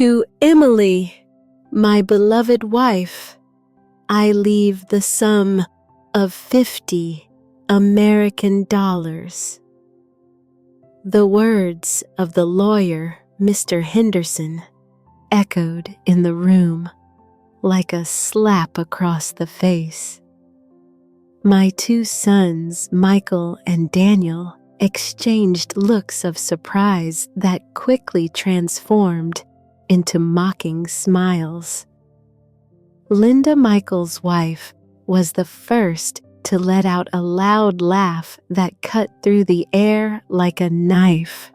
To Emily, my beloved wife, I leave the sum of $50 American. The words of the lawyer, Mr. Henderson, echoed in the room like a slap across the face. My two sons, Michael and Daniel, exchanged looks of surprise that quickly transformed into mocking smiles. Linda, Michael's wife, was the first to let out a loud laugh that cut through the air like a knife.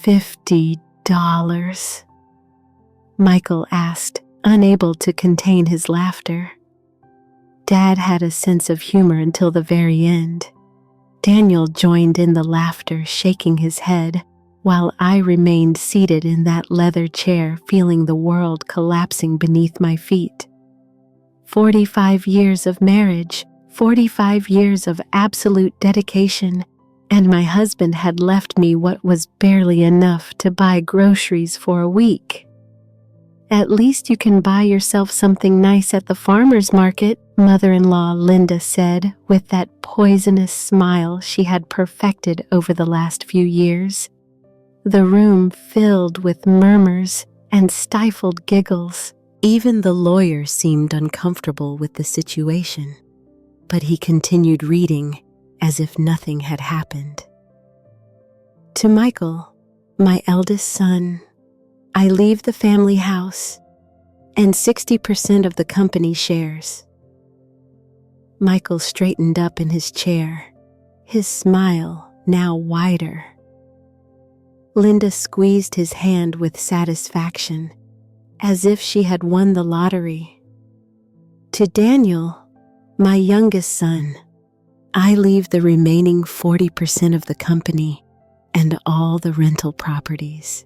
$50? Michael asked, unable to contain his laughter. Dad had a sense of humor until the very end. Daniel joined in the laughter, shaking his head, while I remained seated in that leather chair, feeling the world collapsing beneath my feet. 45 years of marriage, 45 years of absolute dedication, and my husband had left me what was barely enough to buy groceries for a week. At least you can buy yourself something nice at the farmer's market, mother-in-law Linda said, with that poisonous smile she had perfected over the last few years. The room filled with murmurs and stifled giggles. Even the lawyer seemed uncomfortable with the situation, but he continued reading as if nothing had happened. To Michael, my eldest son, I leave the family house and 60% of the company shares. Michael straightened up in his chair, his smile now wider. Linda squeezed his hand with satisfaction, as if she had won the lottery. To Daniel, my youngest son, I leave the remaining 40% of the company and all the rental properties.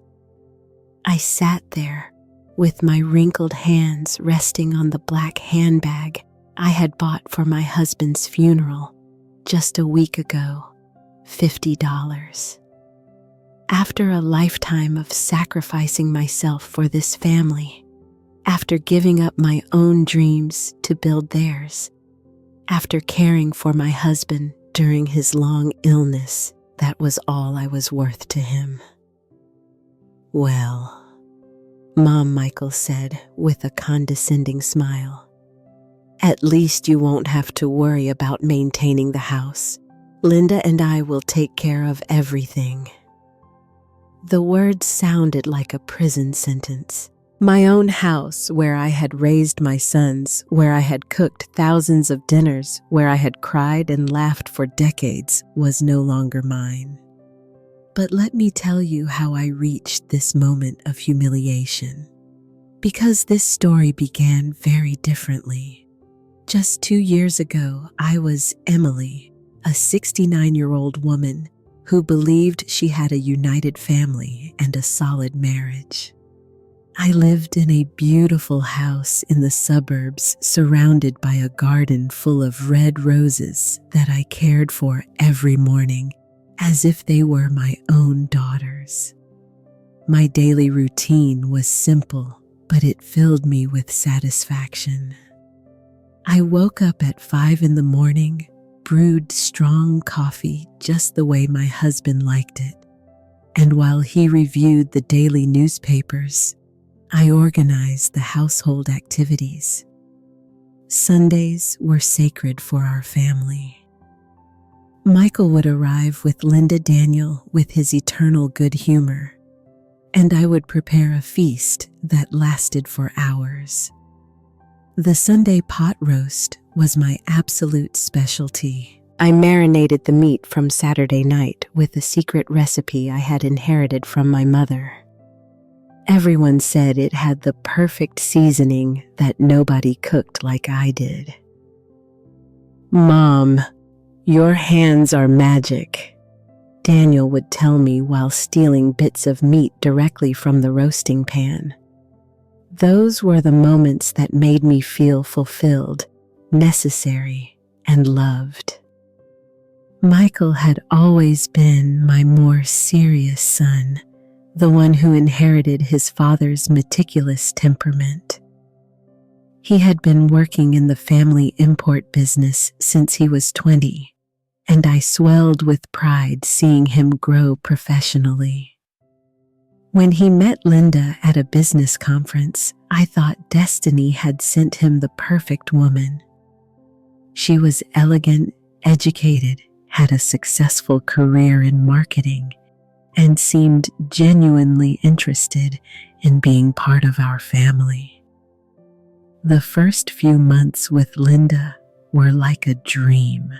I sat there with my wrinkled hands resting on the black handbag I had bought for my husband's funeral just a week ago. $50. After a lifetime of sacrificing myself for this family, after giving up my own dreams to build theirs, after caring for my husband during his long illness, that was all I was worth to him. Well, Mom, Michael said with a condescending smile, at least you won't have to worry about maintaining the house. Linda and I will take care of everything. The words sounded like a prison sentence. My own house, where I had raised my sons, where I had cooked thousands of dinners, where I had cried and laughed for decades, was no longer mine. But let me tell you how I reached this moment of humiliation. Because this story began very differently. Just 2 years ago, I was Emily, a 69-year-old woman who believed she had a united family and a solid marriage. I lived in a beautiful house in the suburbs, surrounded by a garden full of red roses that I cared for every morning as if they were my own daughters. My daily routine was simple, but it filled me with satisfaction. I woke up at 5 in the morning, brewed strong coffee just the way my husband liked it, and while he reviewed the daily newspapers, I organized the household activities. Sundays were sacred for our family. Michael would arrive with Linda Daniel with his eternal good humor, and I would prepare a feast that lasted for hours. The Sunday pot roast was my absolute specialty. I marinated the meat from Saturday night with a secret recipe I had inherited from my mother. Everyone said it had the perfect seasoning that nobody cooked like I did. Mom, your hands are magic, Daniel would tell me while stealing bits of meat directly from the roasting pan. Those were the moments that made me feel fulfilled, necessary, and loved. Michael had always been my more serious son, the one who inherited his father's meticulous temperament. He had been working in the family import business since he was 20, and I swelled with pride seeing him grow professionally. When he met Linda at a business conference, I thought destiny had sent him the perfect woman. She was elegant, educated, had a successful career in marketing, and seemed genuinely interested in being part of our family. The first few months with Linda were like a dream.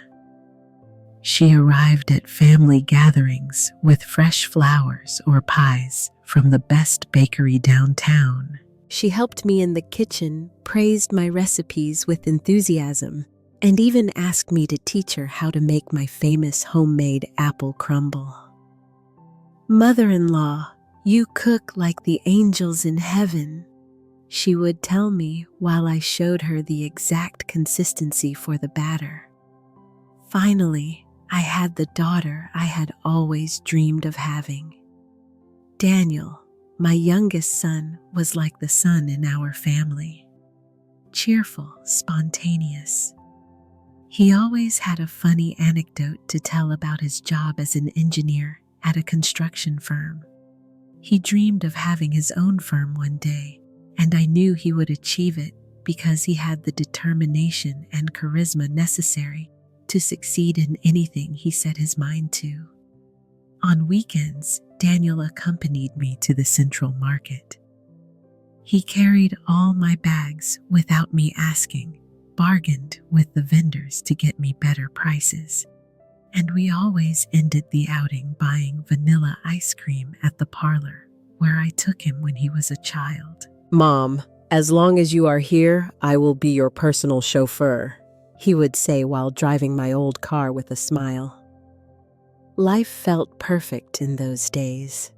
She arrived at family gatherings with fresh flowers or pies from the best bakery downtown. She helped me in the kitchen, praised my recipes with enthusiasm, and even asked me to teach her how to make my famous homemade apple crumble. "Mother-in-law, you cook like the angels in heaven," she would tell me while I showed her the exact consistency for the batter. Finally, I had the daughter I had always dreamed of having. Daniel, my youngest son, was like the sun in our family. Cheerful, spontaneous. He always had a funny anecdote to tell about his job as an engineer at a construction firm. He dreamed of having his own firm one day, and I knew he would achieve it because he had the determination and charisma necessary to succeed in anything he set his mind to. On weekends, Daniel accompanied me to the Central Market. He carried all my bags without me asking, bargained with the vendors to get me better prices, and we always ended the outing buying vanilla ice cream at the parlor where I took him when he was a child. "Mom, as long as you are here, I will be your personal chauffeur," he would say while driving my old car with a smile. Life felt perfect in those days.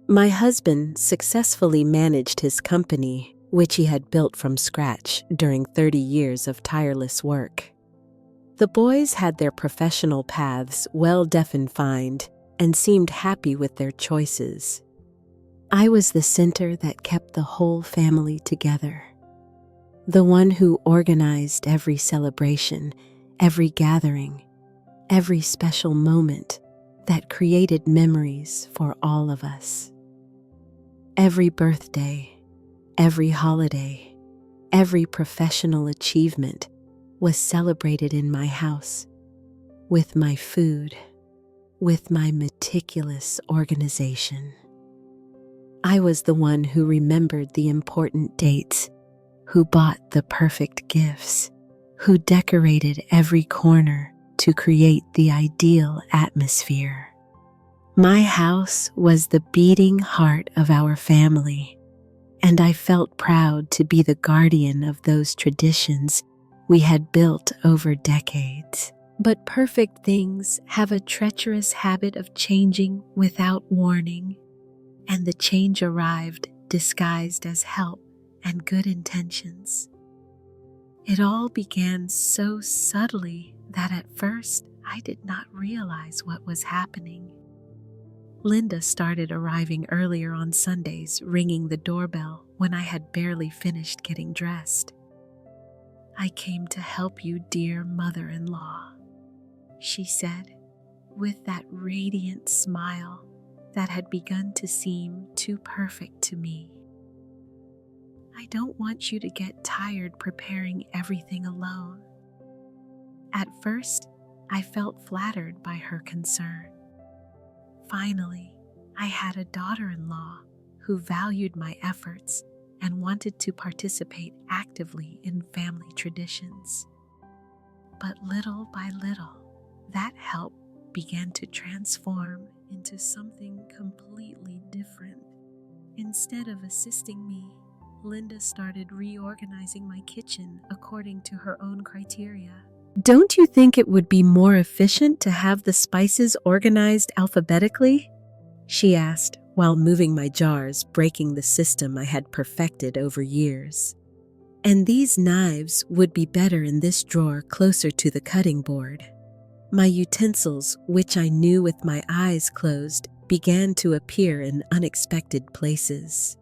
My husband successfully managed his company, which he had built from scratch during 30 years of tireless work. The boys had their professional paths well defined and seemed happy with their choices. I was the center that kept the whole family together. The one who organized every celebration, every gathering, every special moment that created memories for all of us. Every birthday, every holiday, every professional achievement was celebrated in my house, with my food, with my meticulous organization. I was the one who remembered the important dates, who bought the perfect gifts, who decorated every corner to create the ideal atmosphere. My house was the beating heart of our family, and I felt proud to be the guardian of those traditions we had built over decades. But perfect things have a treacherous habit of changing without warning, and the change arrived disguised as help and good intentions. It all began so subtly that at first I did not realize what was happening. Linda started arriving earlier on Sundays, ringing the doorbell when I had barely finished getting dressed. "I came to help you, dear mother-in-law," she said, with that radiant smile that had begun to seem too perfect to me. "I don't want you to get tired preparing everything alone." At first, I felt flattered by her concern. Finally, I had a daughter-in-law who valued my efforts and wanted to participate actively in family traditions. But little by little, that help began to transform into something completely different. Instead of assisting me, Linda started reorganizing my kitchen according to her own criteria. "Don't you think it would be more efficient to have the spices organized alphabetically?" she asked while moving my jars, breaking the system I had perfected over years. "And these knives would be better in this drawer closer to the cutting board." My utensils, which I knew with my eyes closed, began to appear in unexpected places.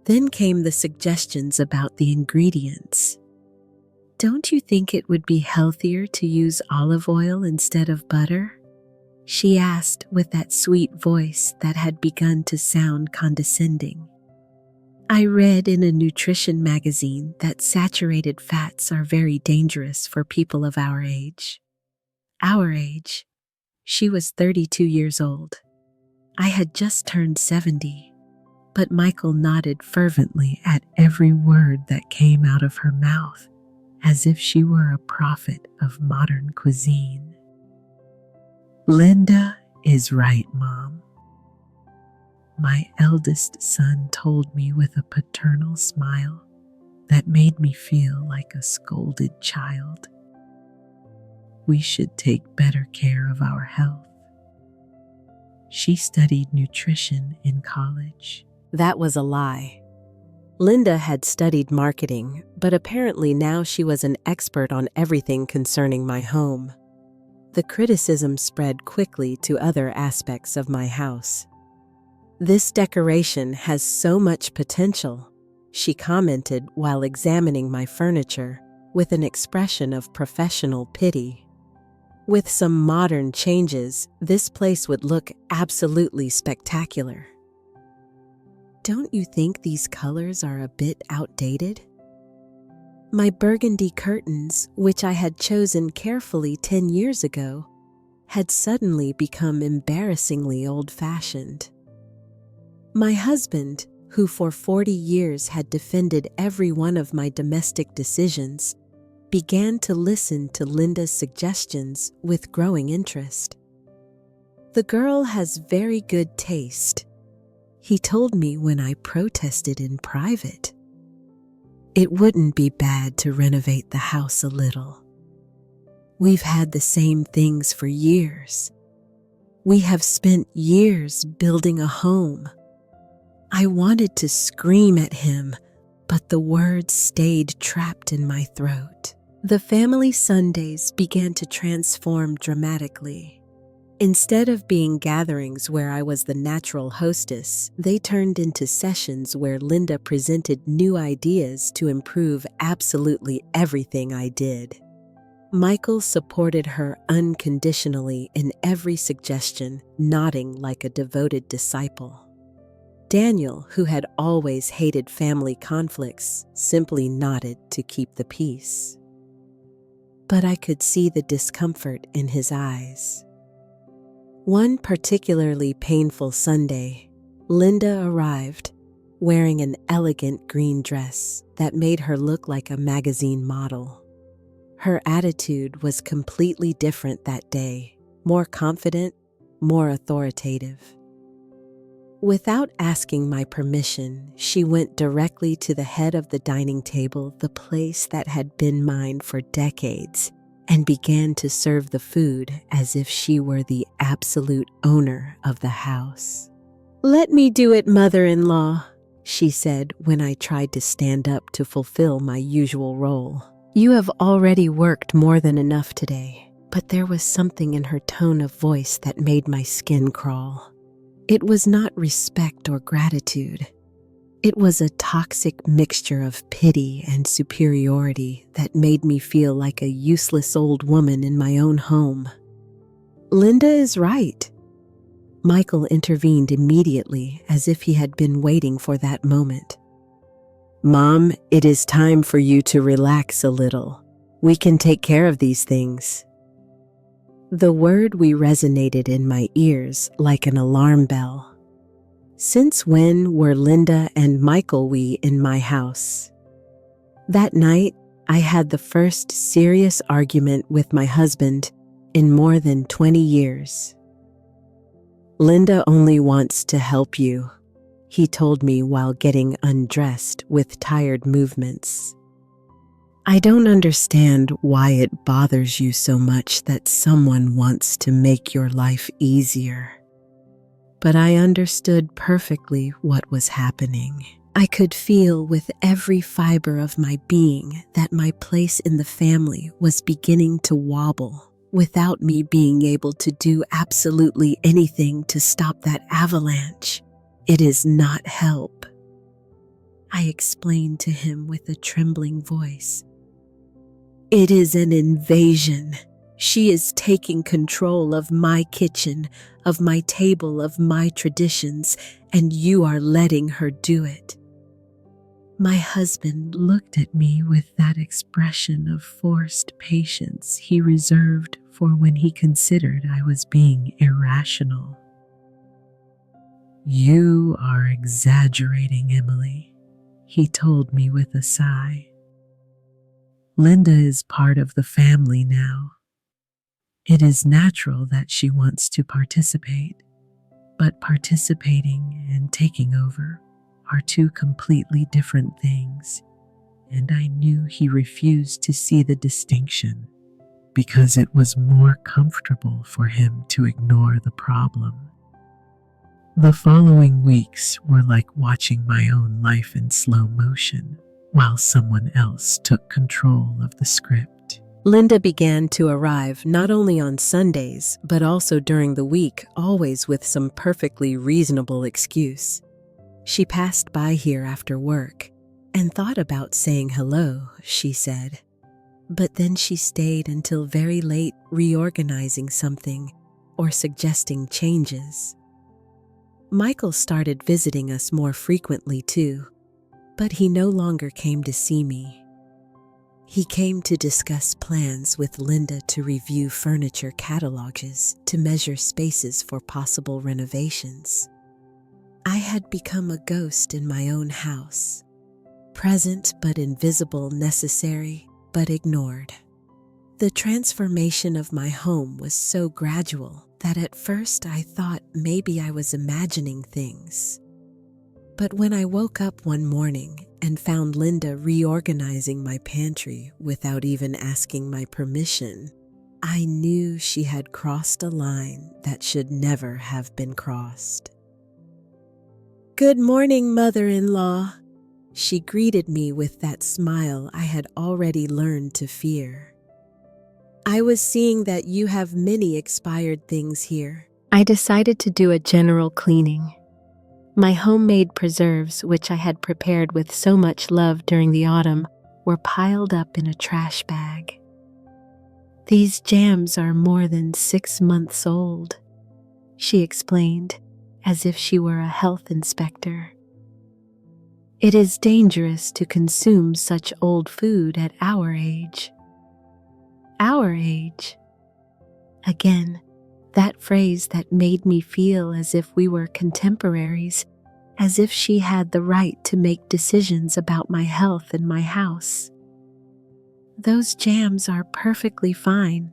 Then came the suggestions about the ingredients. "Don't you think it would be healthier to use olive oil instead of butter?" she asked with that sweet voice that had begun to sound condescending. "I read in a nutrition magazine that saturated fats are very dangerous for people of our age." Our age? She was 32 years old. I had just turned 70, but Michael nodded fervently at every word that came out of her mouth, as if she were a prophet of modern cuisine. "Linda is right, Mom," my eldest son told me with a paternal smile that made me feel like a scolded child. "We should take better care of our health." She studied nutrition in college. That was a lie. Linda had studied marketing, but apparently now she was an expert on everything concerning my home. The criticism spread quickly to other aspects of my house. "This decoration has so much potential," she commented while examining my furniture with an expression of professional pity. "With some modern changes, this place would look absolutely spectacular." "Don't you think these colors are a bit outdated?" My burgundy curtains, which I had chosen carefully 10 years ago, had suddenly become embarrassingly old-fashioned. My husband, who for 40 years had defended every one of my domestic decisions, began to listen to Linda's suggestions with growing interest. "The girl has very good taste," he told me when I protested in private. "It wouldn't be bad to renovate the house a little. We've had the same things for years. We have spent years building a home." I wanted to scream at him, but the words stayed trapped in my throat. The family Sundays began to transform dramatically. Instead of being gatherings where I was the natural hostess, they turned into sessions where Linda presented new ideas to improve absolutely everything I did. Michael supported her unconditionally in every suggestion, nodding like a devoted disciple. Daniel, who had always hated family conflicts, simply nodded to keep the peace. But I could see the discomfort in his eyes. One particularly painful Sunday, Linda arrived, wearing an elegant green dress that made her look like a magazine model. Her attitude was completely different that day, more confident, more authoritative. Without asking my permission, she went directly to the head of the dining table, the place that had been mine for decades, and began to serve the food as if she were the absolute owner of the house. "Let me do it, mother-in-law," she said when I tried to stand up to fulfill my usual role. "You have already worked more than enough today." But there was something in her tone of voice that made my skin crawl. It was not respect or gratitude. It was a toxic mixture of pity and superiority that made me feel like a useless old woman in my own home. "Linda is right." Michael intervened immediately, as if he had been waiting for that moment. "Mom, it is time for you to relax a little. We can take care of these things." The word "we" resonated in my ears like an alarm bell. Since when were Linda and Michael "we" in my house? That night, I had the first serious argument with my husband in more than 20 years. "Linda only wants to help you," he told me while getting undressed with tired movements. "I don't understand why it bothers you so much that someone wants to make your life easier." But I understood perfectly what was happening. I could feel with every fiber of my being that my place in the family was beginning to wobble. without me being able to do absolutely anything to stop that avalanche. It is not help, I explained to him with a trembling voice. It is an invasion. She is taking control of my kitchen, of my table, of my traditions, and you are letting her do it. My husband looked at me with that expression of forced patience he reserved for when he considered I was being irrational. You are exaggerating, Emily, he told me with a sigh. Linda is part of the family now. It is natural that she wants to participate, but participating and taking over are two completely different things, and I knew he refused to see the distinction because it was more comfortable for him to ignore the problem. The following weeks were like watching my own life in slow motion while someone else took control of the script. Linda began to arrive not only on Sundays, but also during the week, always with some perfectly reasonable excuse. She passed by here after work and thought about saying hello, she said. But then she stayed until very late reorganizing something or suggesting changes. Michael started visiting us more frequently too, but he no longer came to see me. He came to discuss plans with Linda to review furniture catalogs to measure spaces for possible renovations. I had become a ghost in my own house, present but invisible, necessary but ignored. The transformation of my home was so gradual that at first I thought maybe I was imagining things. But when I woke up one morning and found Linda reorganizing my pantry without even asking my permission, I knew she had crossed a line that should never have been crossed. Good morning, mother-in-law. She greeted me with that smile I had already learned to fear. I was seeing that you have many expired things here. I decided to do a general cleaning. My homemade preserves, which I had prepared with so much love during the autumn, were piled up in a trash bag. These jams are more than 6 months old, she explained, as if she were a health inspector. It is dangerous to consume such old food at our age. Our age. Again, that phrase that made me feel as if we were contemporaries, as if she had the right to make decisions about my health and my house. Those jams are perfectly fine,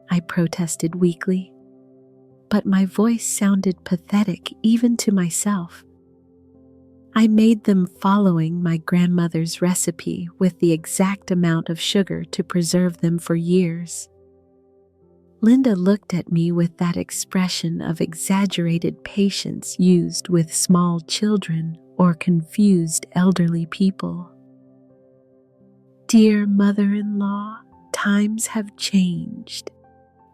I protested weakly, but my voice sounded pathetic even to myself. I made them following my grandmother's recipe with the exact amount of sugar to preserve them for years. Linda looked at me with that expression of exaggerated patience used with small children or confused elderly people. Dear mother-in-law, times have changed.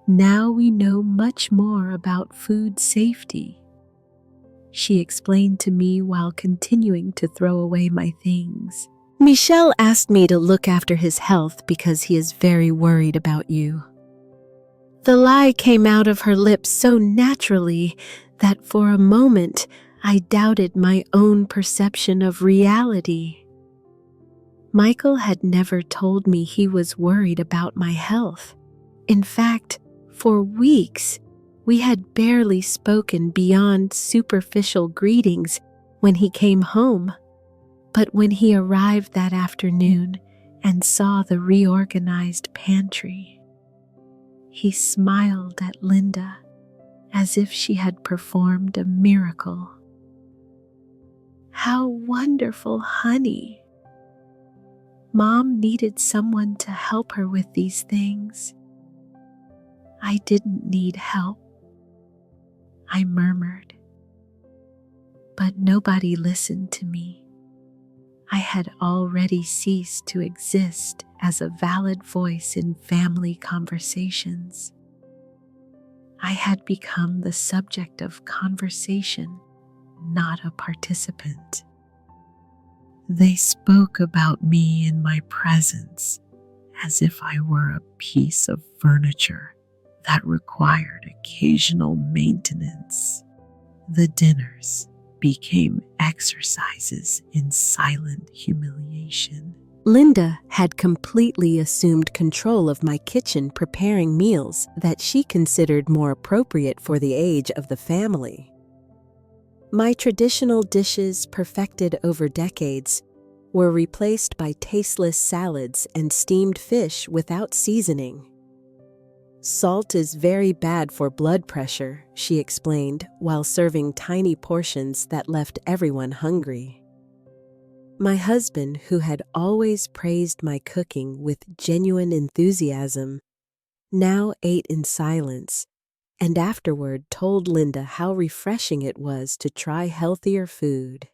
Now we know much more about food safety, she explained to me while continuing to throw away my things. Michel asked me to look after his health because he is very worried about you. The lie came out of her lips so naturally that for a moment I doubted my own perception of reality. Michael had never told me he was worried about my health. In fact, for weeks, we had barely spoken beyond superficial greetings when he came home. But when he arrived that afternoon and saw the reorganized pantry, he smiled at Linda as if she had performed a miracle. How wonderful, honey! Mom needed someone to help her with these things. I didn't need help, I murmured. But nobody listened to me. I had already ceased to exist as a valid voice in family conversations. I had become the subject of conversation, not a participant. They spoke about me in my presence as if I were a piece of furniture that required occasional maintenance. The dinners became exercises in silent humiliation. Linda had completely assumed control of my kitchen, preparing meals that she considered more appropriate for the age of the family. My traditional dishes, perfected over decades, were replaced by tasteless salads and steamed fish without seasoning. "Salt is very bad for blood pressure," she explained, while serving tiny portions that left everyone hungry. My husband, who had always praised my cooking with genuine enthusiasm, now ate in silence, and afterward told Linda how refreshing it was to try healthier food.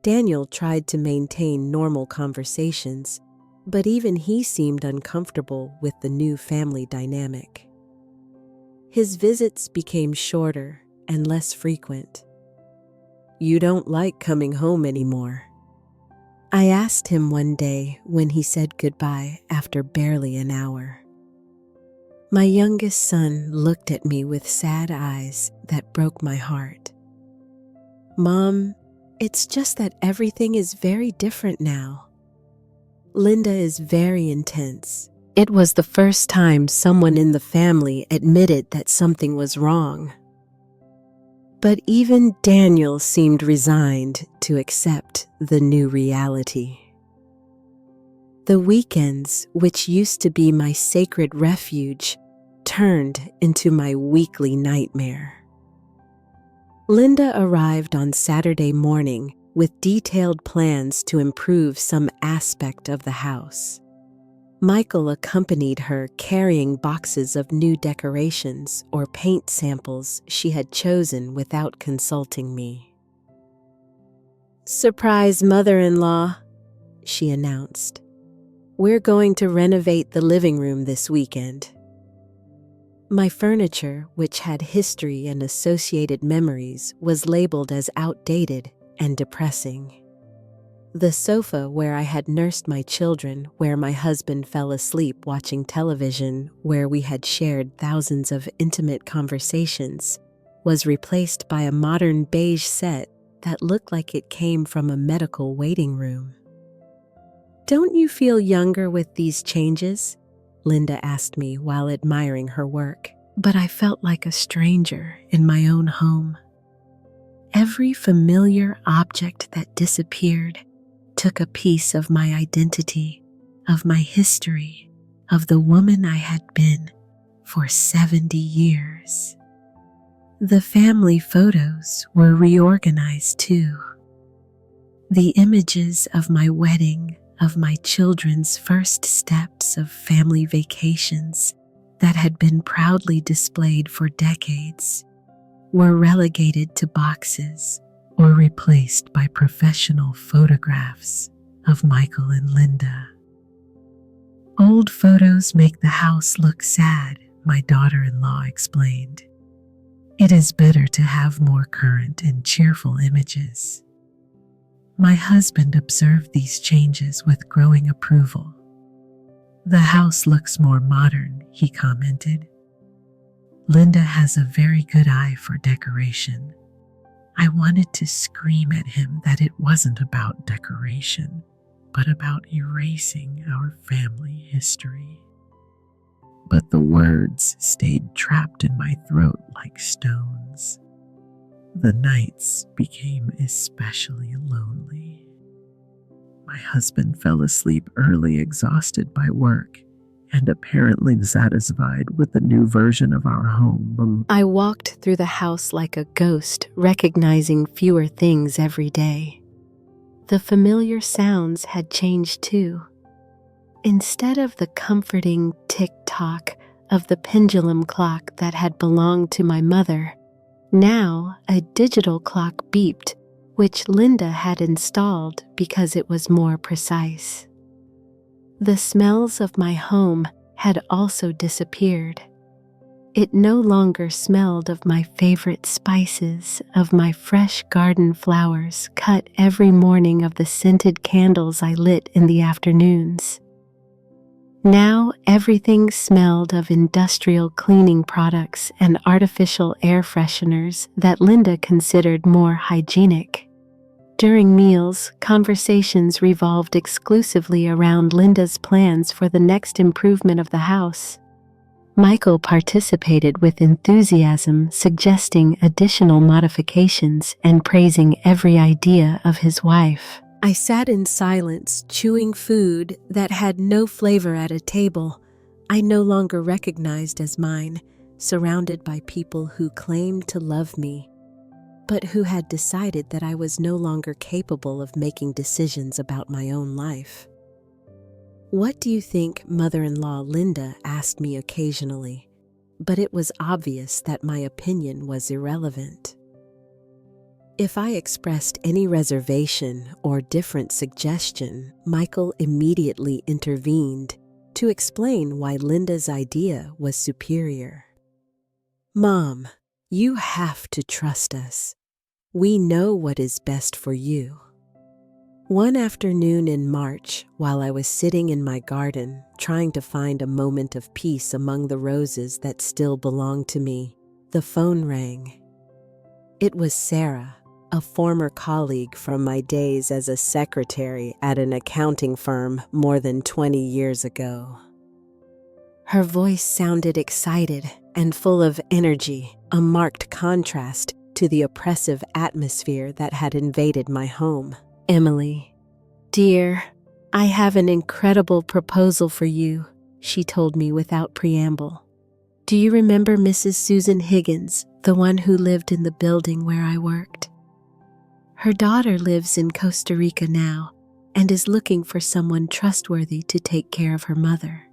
Daniel tried to maintain normal conversations, but even he seemed uncomfortable with the new family dynamic. His visits became shorter and less frequent. "You don't like coming home anymore?" I asked him one day when he said goodbye after barely an hour. My youngest son looked at me with sad eyes that broke my heart. "Mom, it's just that everything is very different now." Linda is very intense. It was the first time someone in the family admitted that something was wrong. But even Daniel seemed resigned to accept the new reality. The weekends, which used to be my sacred refuge, turned into my weekly nightmare. Linda arrived on Saturday morning with detailed plans to improve some aspect of the house. Michael accompanied her, carrying boxes of new decorations or paint samples she had chosen without consulting me. "Surprise mother-in-law," she announced. "We're going to renovate the living room this weekend." My furniture, which had history and associated memories, was labeled as outdated and depressing. The sofa where I had nursed my children, where my husband fell asleep watching television, where we had shared thousands of intimate conversations, was replaced by a modern beige set that looked like it came from a medical waiting room. "Don't you feel younger with these changes?" Linda asked me while admiring her work. But I felt like a stranger in my own home. Every familiar object that disappeared took a piece of my identity, of my history, of the woman I had been for 70 years. The family photos were reorganized too. The images of my wedding, of my children's first steps, of family vacations that had been proudly displayed for decades, were relegated to boxes or replaced by professional photographs of Michael and Linda. "Old photos make the house look sad," my daughter-in-law explained. "It is better to have more current and cheerful images." My husband observed these changes with growing approval. "The house looks more modern," he commented. "Linda has a very good eye for decoration." I wanted to scream at him that it wasn't about decoration, but about erasing our family history. But the words stayed trapped in my throat like stones. The nights became especially lonely. My husband fell asleep early, exhausted by work, and apparently satisfied with the new version of our home. I walked through the house like a ghost, recognizing fewer things every day. The familiar sounds had changed too. Instead of the comforting tick-tock of the pendulum clock that had belonged to my mother, now a digital clock beeped, which Linda had installed because it was more precise. The smells of my home had also disappeared. It no longer smelled of my favorite spices, of my fresh garden flowers cut every morning, of the scented candles I lit in the afternoons. Now everything smelled of industrial cleaning products and artificial air fresheners that Linda considered more hygienic. During meals, conversations revolved exclusively around Linda's plans for the next improvement of the house. Michael participated with enthusiasm, suggesting additional modifications and praising every idea of his wife. I sat in silence, chewing food that had no flavor at a table I no longer recognized as mine, surrounded by people who claimed to love me, but who had decided that I was no longer capable of making decisions about my own life. "What do you think, mother-in-law Linda?" asked me occasionally, but it was obvious that my opinion was irrelevant. If I expressed any reservation or different suggestion, Michael immediately intervened to explain why Linda's idea was superior. "Mom, you have to trust us. We know what is best for you." One afternoon in March, while I was sitting in my garden, trying to find a moment of peace among the roses that still belonged to me, the phone rang. It was Sarah, a former colleague from my days as a secretary at an accounting firm more than 20 years ago. Her voice sounded excited and full of energy, a marked contrast to the oppressive atmosphere that had invaded my home. "Emily, dear, I have an incredible proposal for you," she told me without preamble. "Do you remember Mrs. Susan Higgins, the one who lived in the building where I worked? Her daughter lives in Costa Rica now and is looking for someone trustworthy to take care of her mother.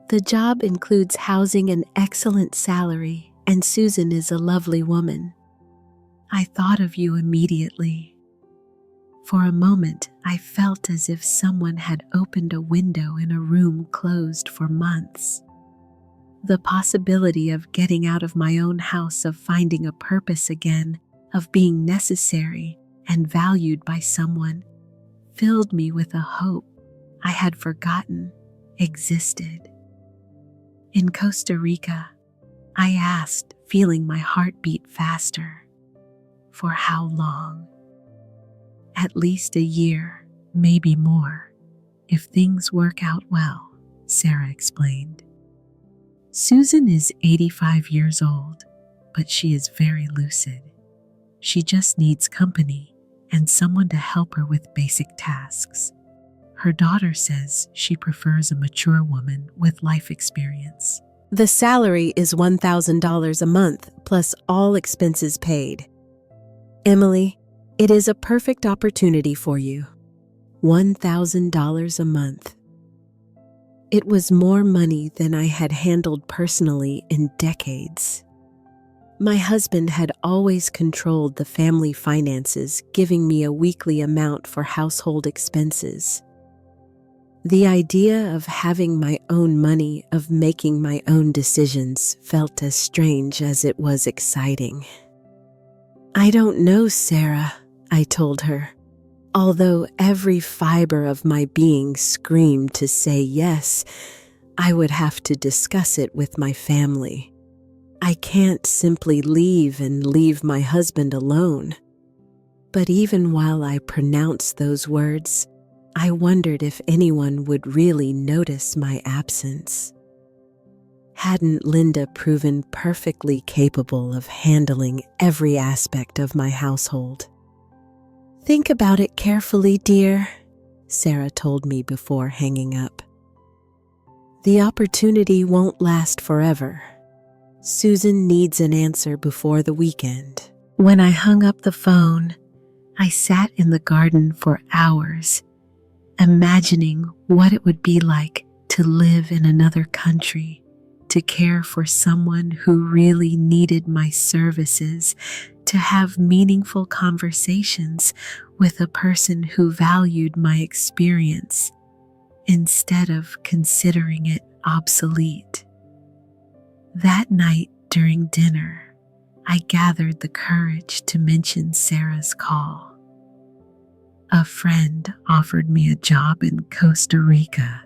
The job includes housing, an excellent salary, and Susan is a lovely woman. I thought of you immediately. For a moment, I felt as if someone had opened a window in a room closed for months. The possibility of getting out of my own house, of finding a purpose again, of being necessary and valued by someone, filled me with a hope I had forgotten existed. In Costa Rica, I asked, feeling my heart beat faster. For how long? "At least a year, maybe more, if things work out well," Sarah explained. "Susan is 85 years old, but she is very lucid. She just needs company and someone to help her with basic tasks. Her daughter says she prefers a mature woman with life experience." The salary is $1,000 a month, plus all expenses paid. "Emily, it is a perfect opportunity for you. $1,000 a month." It was more money than I had handled personally in decades. My husband had always controlled the family finances, giving me a weekly amount for household expenses. The idea of having my own money, of making my own decisions, felt as strange as it was exciting. "I don't know, Sarah," I told her, although every fiber of my being screamed to say yes. I would have to discuss it with my family. I can't simply leave and leave my husband alone. But even while I pronounced those words, I wondered if anyone would really notice my absence. Hadn't Linda proven perfectly capable of handling every aspect of my household? "Think about it carefully, dear," Sarah told me before hanging up. "The opportunity won't last forever. Susan needs an answer before the weekend." When I hung up the phone, I sat in the garden for hours, imagining what it would be like to live in another country, to care for someone who really needed my services, to have meaningful conversations with a person who valued my experience instead of considering it obsolete. That night during dinner, I gathered the courage to mention Sarah's call. "A friend offered me a job in Costa Rica,"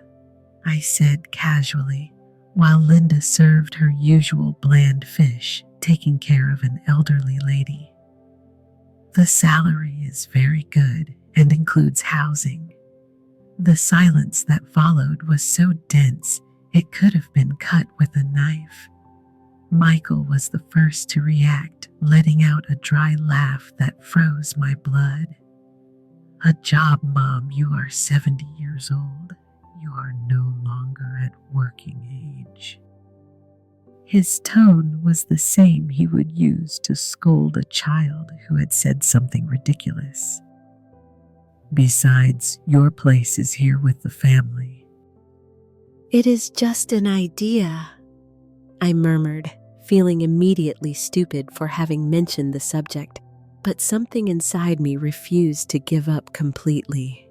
I said casually, while Linda served her usual bland fish, taking care of an elderly lady. "The salary is very good and includes housing." The silence that followed was so dense it could have been cut with a knife. Michael was the first to react, letting out a dry laugh that froze my blood. "A job, Mom, you are 70 years old. You are no longer at working age." His tone was the same he would use to scold a child who had said something ridiculous. "Besides, your place is here with the family." "It is just an idea," I murmured, feeling immediately stupid for having mentioned the subject, but something inside me refused to give up completely.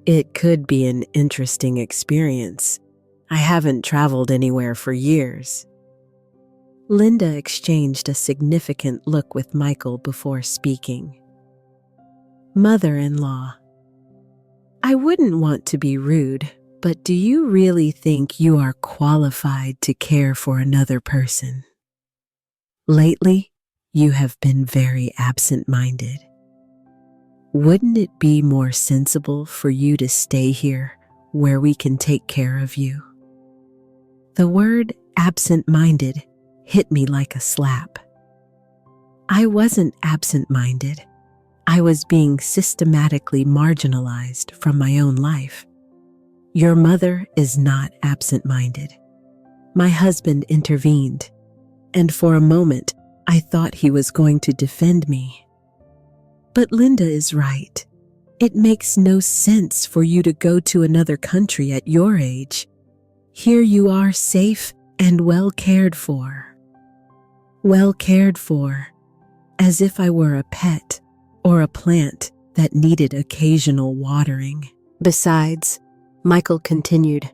"It could be an interesting experience. I haven't traveled anywhere for years." Linda exchanged a significant look with Michael before speaking. "Mother-in-law, I wouldn't want to be rude, but do you really think you are qualified to care for another person? Lately, you have been very absent-minded. Wouldn't it be more sensible for you to stay here where we can take care of you?" The word absent-minded hit me like a slap. I wasn't absent-minded. I was being systematically marginalized from my own life. "Your mother is not absent-minded." My husband intervened, and for a moment, I thought he was going to defend me. "But Linda is right. It makes no sense for you to go to another country at your age. Here you are safe and well cared for." Well cared for, as if I were a pet or a plant that needed occasional watering. "Besides," Michael continued,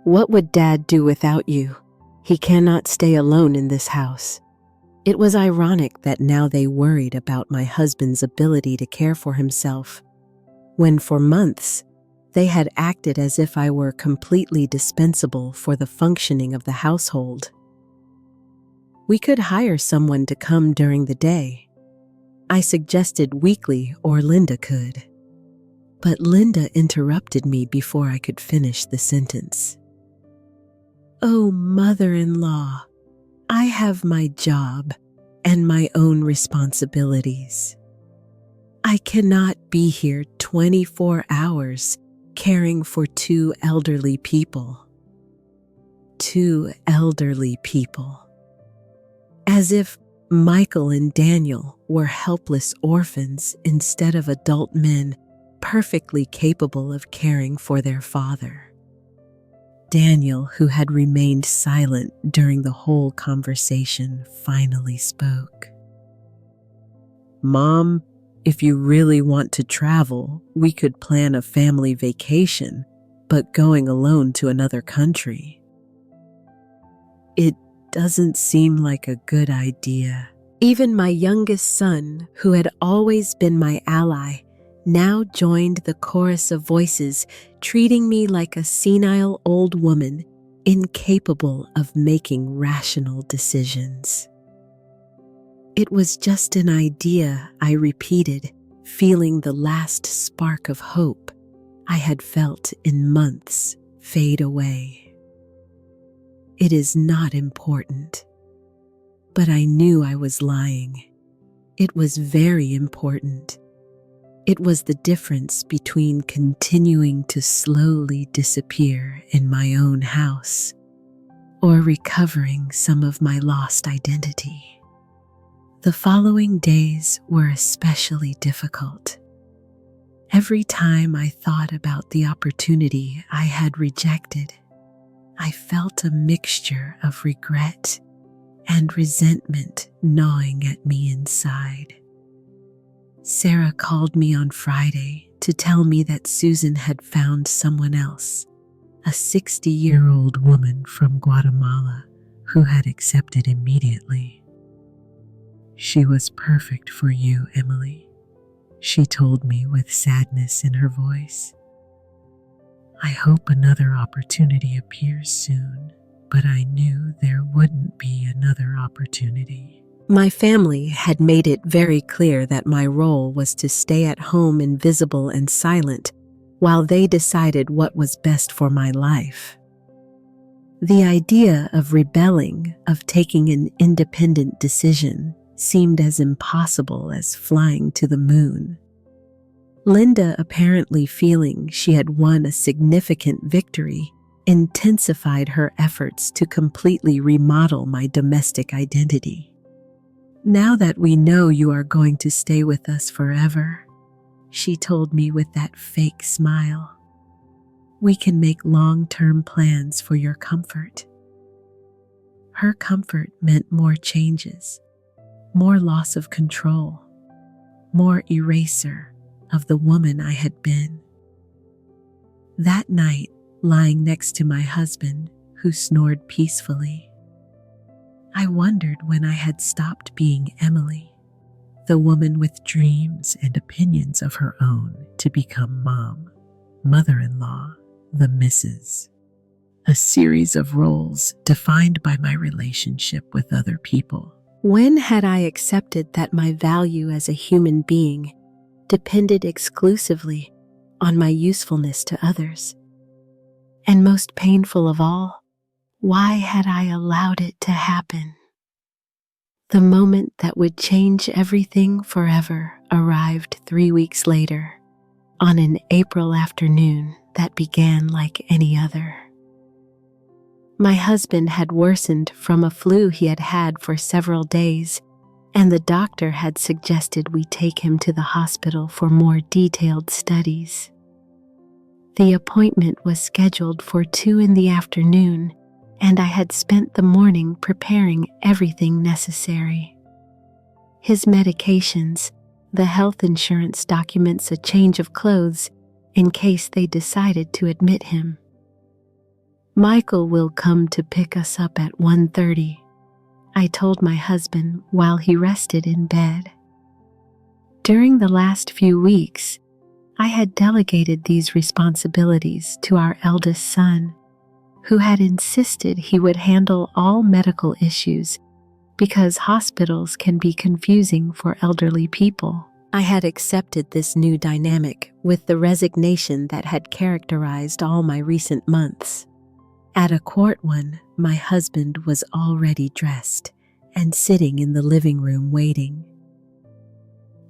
"what would Dad do without you? He cannot stay alone in this house." It was ironic that now they worried about my husband's ability to care for himself, when for months they had acted as if I were completely dispensable for the functioning of the household. "We could hire someone to come during the day," I suggested weakly, "or Linda could." But Linda interrupted me before I could finish the sentence. "Oh, mother-in-law, I have my job and my own responsibilities. I cannot be here 24 hours caring for two elderly people." 2 elderly people. As if Michael and Daniel were helpless orphans instead of adult men perfectly capable of caring for their father. Daniel, who had remained silent during the whole conversation, finally spoke. "Mom, if you really want to travel, we could plan a family vacation, but going alone to another country, it doesn't seem like a good idea." Even my youngest son, who had always been my ally, now joined the chorus of voices, treating me like a senile old woman, incapable of making rational decisions. "It was just an idea," I repeated, feeling the last spark of hope I had felt in months fade away. "It is not important." But I knew I was lying. It was very important. It was the difference between continuing to slowly disappear in my own house or recovering some of my lost identity. The following days were especially difficult. Every time I thought about the opportunity I had rejected, I felt a mixture of regret and resentment gnawing at me inside. Sarah called me on Friday to tell me that Susan had found someone else, a 60-year-old woman from Guatemala who had accepted immediately. "She was perfect for you, Emily," she told me with sadness in her voice. "I hope another opportunity appears soon, but I knew there wouldn't be another opportunity." My family had made it very clear that my role was to stay at home invisible and silent while they decided what was best for my life. The idea of rebelling, of taking an independent decision, seemed as impossible as flying to the moon. Linda, apparently feeling she had won a significant victory, intensified her efforts to completely remodel my domestic identity. "Now that we know you are going to stay with us forever," she told me with that fake smile, "we can make long-term plans for your comfort." Her comfort meant more changes, more loss of control, more erasure of the woman I had been. That night, lying next to my husband, who snored peacefully, I wondered when I had stopped being Emily, the woman with dreams and opinions of her own, to become mom, mother-in-law, the Mrs. A series of roles defined by my relationship with other people. When had I accepted that my value as a human being depended exclusively on my usefulness to others? And most painful of all, why had I allowed it to happen? The moment that would change everything forever arrived 3 weeks later, on an April afternoon that began like any other. My husband had worsened from a flu he had had for several days, and the doctor had suggested we take him to the hospital for more detailed studies. The appointment was scheduled for 2 in the afternoon, and I had spent the morning preparing everything necessary. His medications, the health insurance documents, a change of clothes in case they decided to admit him. "Michael will come to pick us up at 1:30, I told my husband while he rested in bed. During the last few weeks, I had delegated these responsibilities to our eldest son, who had insisted he would handle all medical issues because hospitals can be confusing for elderly people. I had accepted this new dynamic with the resignation that had characterized all my recent months. At 1:15, my husband was already dressed and sitting in the living room waiting.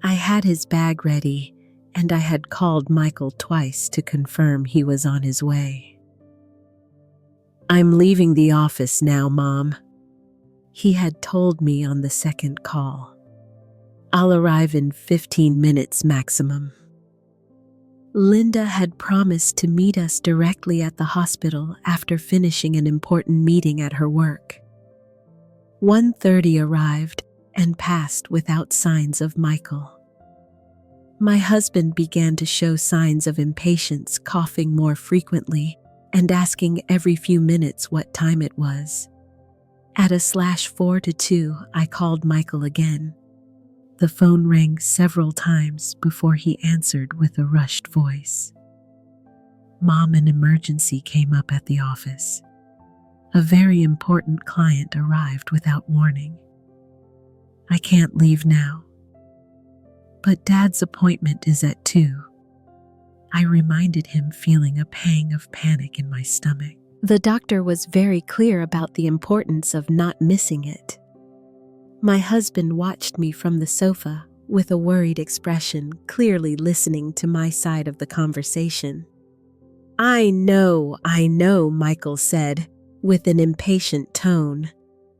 I had his bag ready, and I had called Michael twice to confirm he was on his way. "I'm leaving the office now, Mom," he had told me on the second call. "I'll arrive in 15 minutes maximum." Linda had promised to meet us directly at the hospital after finishing an important meeting at her work. 1:30 arrived and passed without signs of Michael. My husband began to show signs of impatience, coughing more frequently and asking every few minutes what time it was. At 4:45, I called Michael again. The phone rang several times before he answered with a rushed voice. "Mom, an emergency came up at the office. A very important client arrived without warning. I can't leave now. But Dad's appointment is at 2. I reminded him, feeling a pang of panic in my stomach. The doctor was very clear about the importance of not missing it. My husband watched me from the sofa with a worried expression, clearly listening to my side of the conversation. I know, Michael said, with an impatient tone.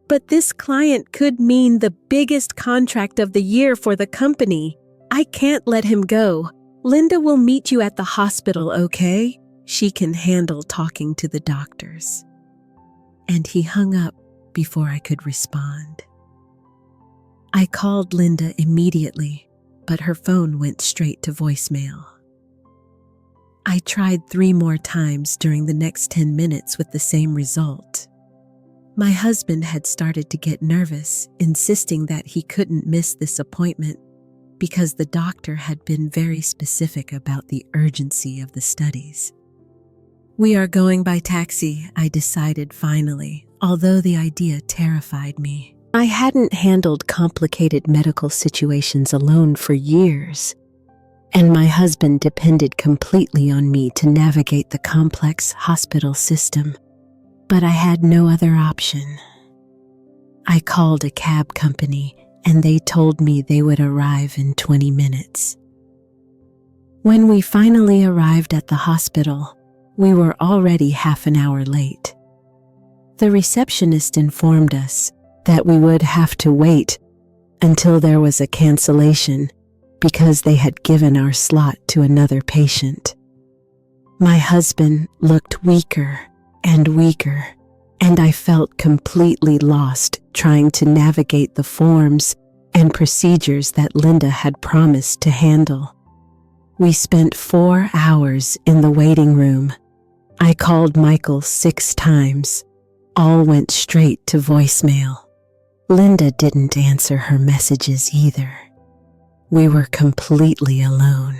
"But this client could mean the biggest contract of the year for the company. I can't let him go. Linda will meet you at the hospital, okay? She can handle talking to the doctors." And he hung up before I could respond. I called Linda immediately, but her phone went straight to voicemail. I tried 3 more times during the next 10 minutes with the same result. My husband had started to get nervous, insisting that he couldn't miss this appointment because the doctor had been very specific about the urgency of the studies. "We are going by taxi," I decided finally, although the idea terrified me. I hadn't handled complicated medical situations alone for years, and my husband depended completely on me to navigate the complex hospital system. But I had no other option. I called a cab company, and they told me they would arrive in 20 minutes. When we finally arrived at the hospital, we were already half an hour late. The receptionist informed us that we would have to wait until there was a cancellation because they had given our slot to another patient. My husband looked weaker and weaker, and I felt completely lost trying to navigate the forms and procedures that Linda had promised to handle. We spent 4 hours in the waiting room. I called Michael 6 times. All went straight to voicemail. Linda didn't answer her messages either. We were completely alone.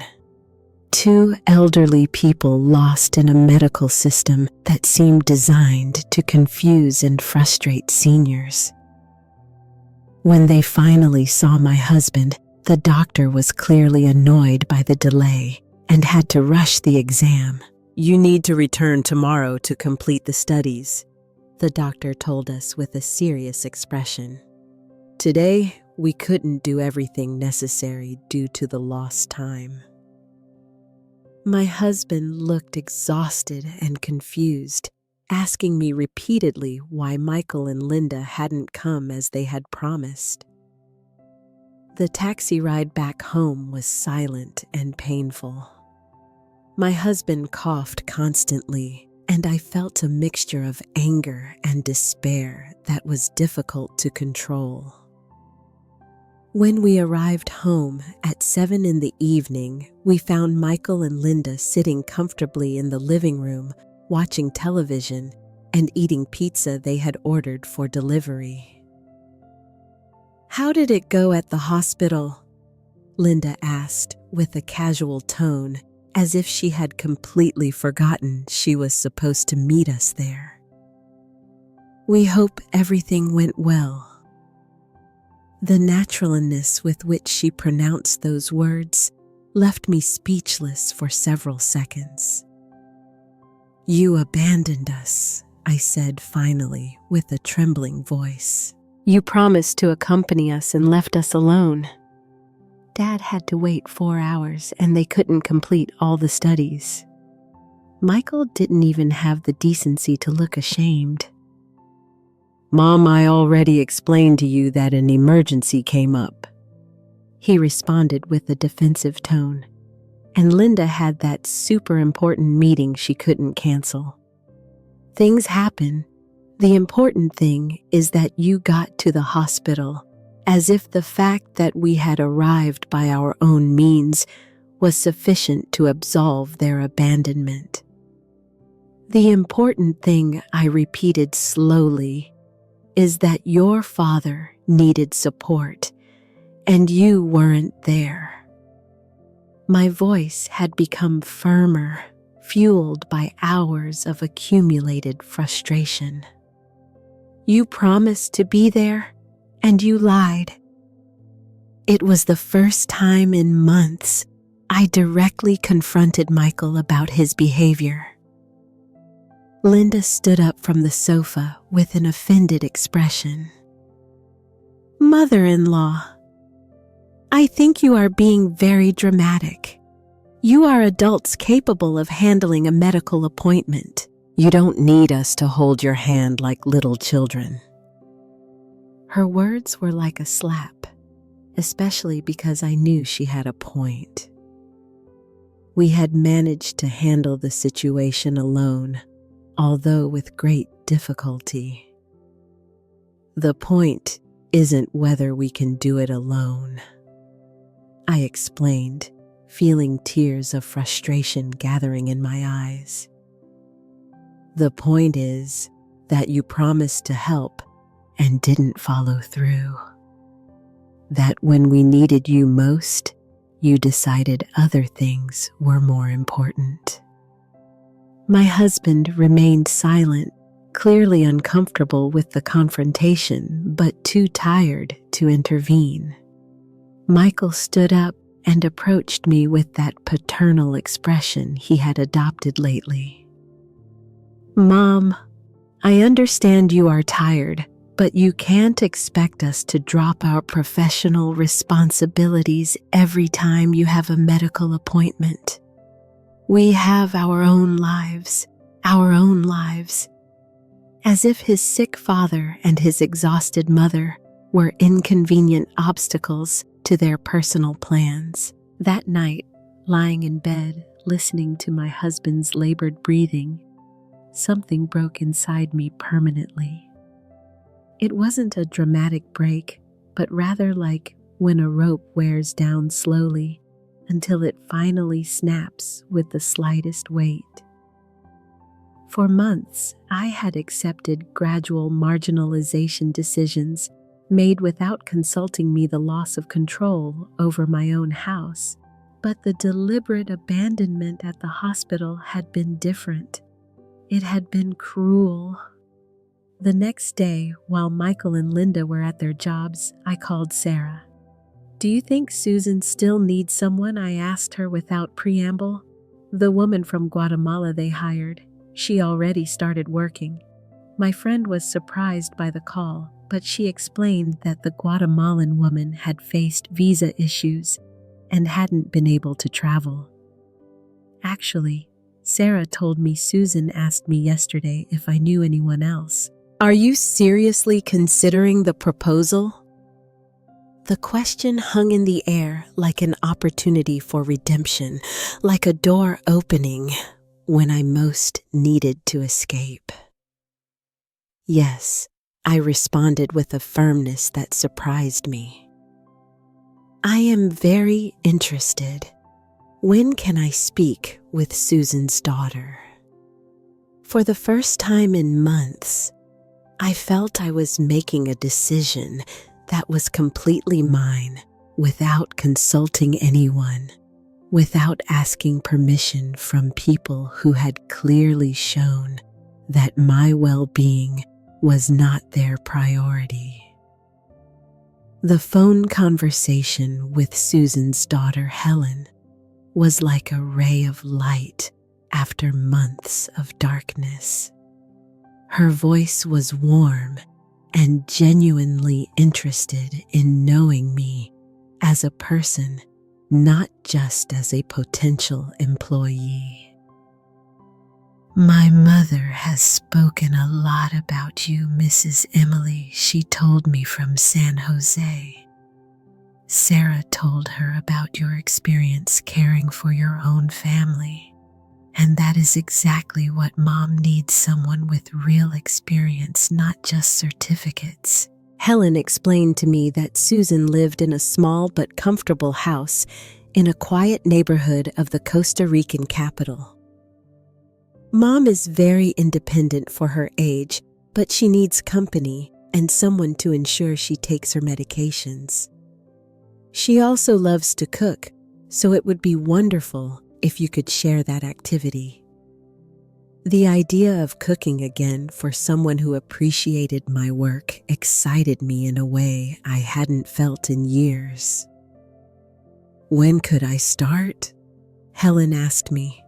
2 elderly people lost in a medical system that seemed designed to confuse and frustrate seniors. When they finally saw my husband, the doctor was clearly annoyed by the delay and had to rush the exam. "You need to return tomorrow to complete the studies," the doctor told us with a serious expression. "Today, we couldn't do everything necessary due to the lost time." My husband looked exhausted and confused, asking me repeatedly why Michael and Linda hadn't come as they had promised. The taxi ride back home was silent and painful. My husband coughed constantly, and I felt a mixture of anger and despair that was difficult to control. When we arrived home at 7 in the evening, we found Michael and Linda sitting comfortably in the living room, watching television and eating pizza they had ordered for delivery. "How did it go at the hospital?" Linda asked with a casual tone, as if she had completely forgotten she was supposed to meet us there. "We hope everything went well." The naturalness with which she pronounced those words left me speechless for several seconds. "You abandoned us," I said finally with a trembling voice. You promised to accompany us and left us alone. Dad had to wait 4 hours and they couldn't complete all the studies. Michael didn't even have the decency to look ashamed. "Mom, I already explained to you that an emergency came up," he responded with a defensive tone. And Linda had that super important meeting she couldn't cancel. Things happen. The important thing is that you got to the hospital, as if the fact that we had arrived by our own means was sufficient to absolve their abandonment. The important thing, I repeated slowly, is that your father needed support, and you weren't there. My voice had become firmer, fueled by hours of accumulated frustration. You promised to be there, and you lied. It was the first time in months I directly confronted Michael about his behavior. Linda stood up from the sofa with an offended expression. "Mother-in-law, I think you are being very dramatic. You are adults capable of handling a medical appointment. You don't need us to hold your hand like little children." Her words were like a slap, especially because I knew she had a point. We had managed to handle the situation alone, although with great difficulty. The point isn't whether we can do it alone, I explained, feeling tears of frustration gathering in my eyes. The point is that you promised to help and didn't follow through. That when we needed you most, you decided other things were more important. My husband remained silent, clearly uncomfortable with the confrontation, but too tired to intervene. Michael stood up and approached me with that paternal expression he had adopted lately. "Mom, I understand you are tired, but you can't expect us to drop our professional responsibilities every time you have a medical appointment. We have our own lives. As if his sick father and his exhausted mother were inconvenient obstacles to their personal plans. That night, lying in bed, listening to my husband's labored breathing, something broke inside me permanently. It wasn't a dramatic break, but rather like when a rope wears down slowly until it finally snaps with the slightest weight. For months, I had accepted gradual marginalization decisions made without consulting me the loss of control over my own house. But the deliberate abandonment at the hospital had been different. It had been cruel. The next day, while Michael and Linda were at their jobs, I called Sarah. "Do you think Susan still needs someone?" I asked her without preamble. "The woman from Guatemala they hired. She already started working." My friend was surprised by the call, but she explained that the Guatemalan woman had faced visa issues and hadn't been able to travel. Actually, Sarah told me Susan asked me yesterday if I knew anyone else. Are you seriously considering the proposal? The question hung in the air like an opportunity for redemption, like a door opening when I most needed to escape. Yes, I responded with a firmness that surprised me. "I am very interested. When can I speak with Susan's daughter?" For the first time in months, I felt I was making a decision that was completely mine, without consulting anyone, without asking permission from people who had clearly shown that my well-being was not their priority. The phone conversation with Susan's daughter, Helen, was like a ray of light after months of darkness. Her voice was warm and genuinely interested in knowing me as a person, not just as a potential employee. "My mother has spoken a lot about you, Mrs. Emily," she told me from San Jose. "Sarah told her about your experience caring for your own family. And that is exactly what Mom needs, someone with real experience, not just certificates." Helen explained to me that Susan lived in a small but comfortable house in a quiet neighborhood of the Costa Rican capital. "Mom is very independent for her age, but she needs company and someone to ensure she takes her medications. She also loves to cook, so it would be wonderful if you could share that activity." The idea of cooking again for someone who appreciated my work excited me in a way I hadn't felt in years. "When could I start?" Helen asked me.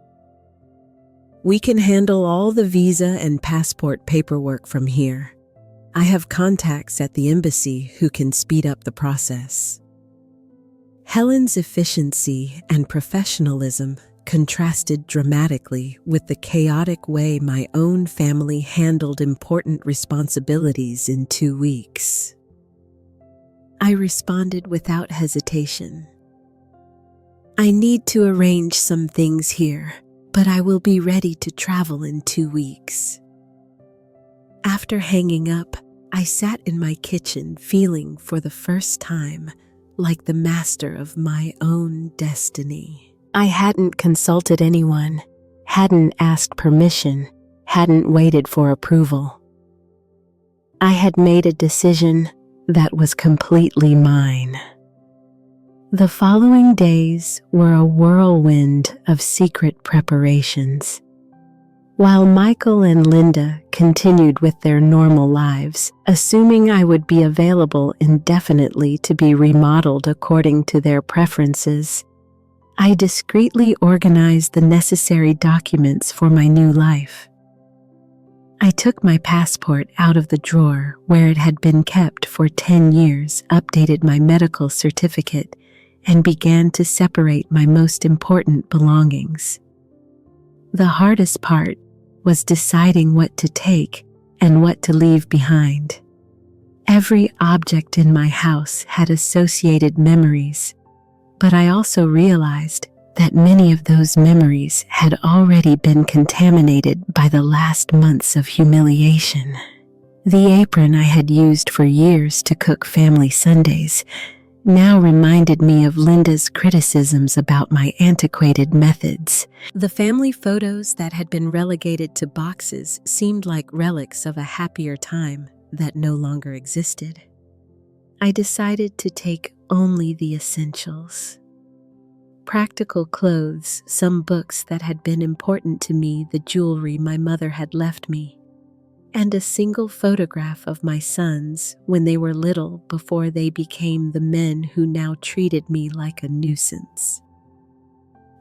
"We can handle all the visa and passport paperwork from here. I have contacts at the embassy who can speed up the process." Helen's efficiency and professionalism contrasted dramatically with the chaotic way my own family handled important responsibilities in 2 weeks. I responded without hesitation. "I need to arrange some things here, but I will be ready to travel in 2 weeks." After hanging up, I sat in my kitchen feeling for the first time like the master of my own destiny. I hadn't consulted anyone, hadn't asked permission, hadn't waited for approval. I had made a decision that was completely mine. The following days were a whirlwind of secret preparations. While Michael and Linda continued with their normal lives, assuming I would be available indefinitely to be remodeled according to their preferences, I discreetly organized the necessary documents for my new life. I took my passport out of the drawer where it had been kept for 10 years, updated my medical certificate, and began to separate my most important belongings. The hardest part was deciding what to take and what to leave behind. Every object in my house had associated memories, but I also realized that many of those memories had already been contaminated by the last months of humiliation. The apron I had used for years to cook family Sundays now reminded me of Linda's criticisms about my antiquated methods. The family photos that had been relegated to boxes seemed like relics of a happier time that no longer existed. I decided to take only the essentials. Practical clothes, some books that had been important to me, the jewelry my mother had left me, and a single photograph of my sons when they were little before they became the men who now treated me like a nuisance.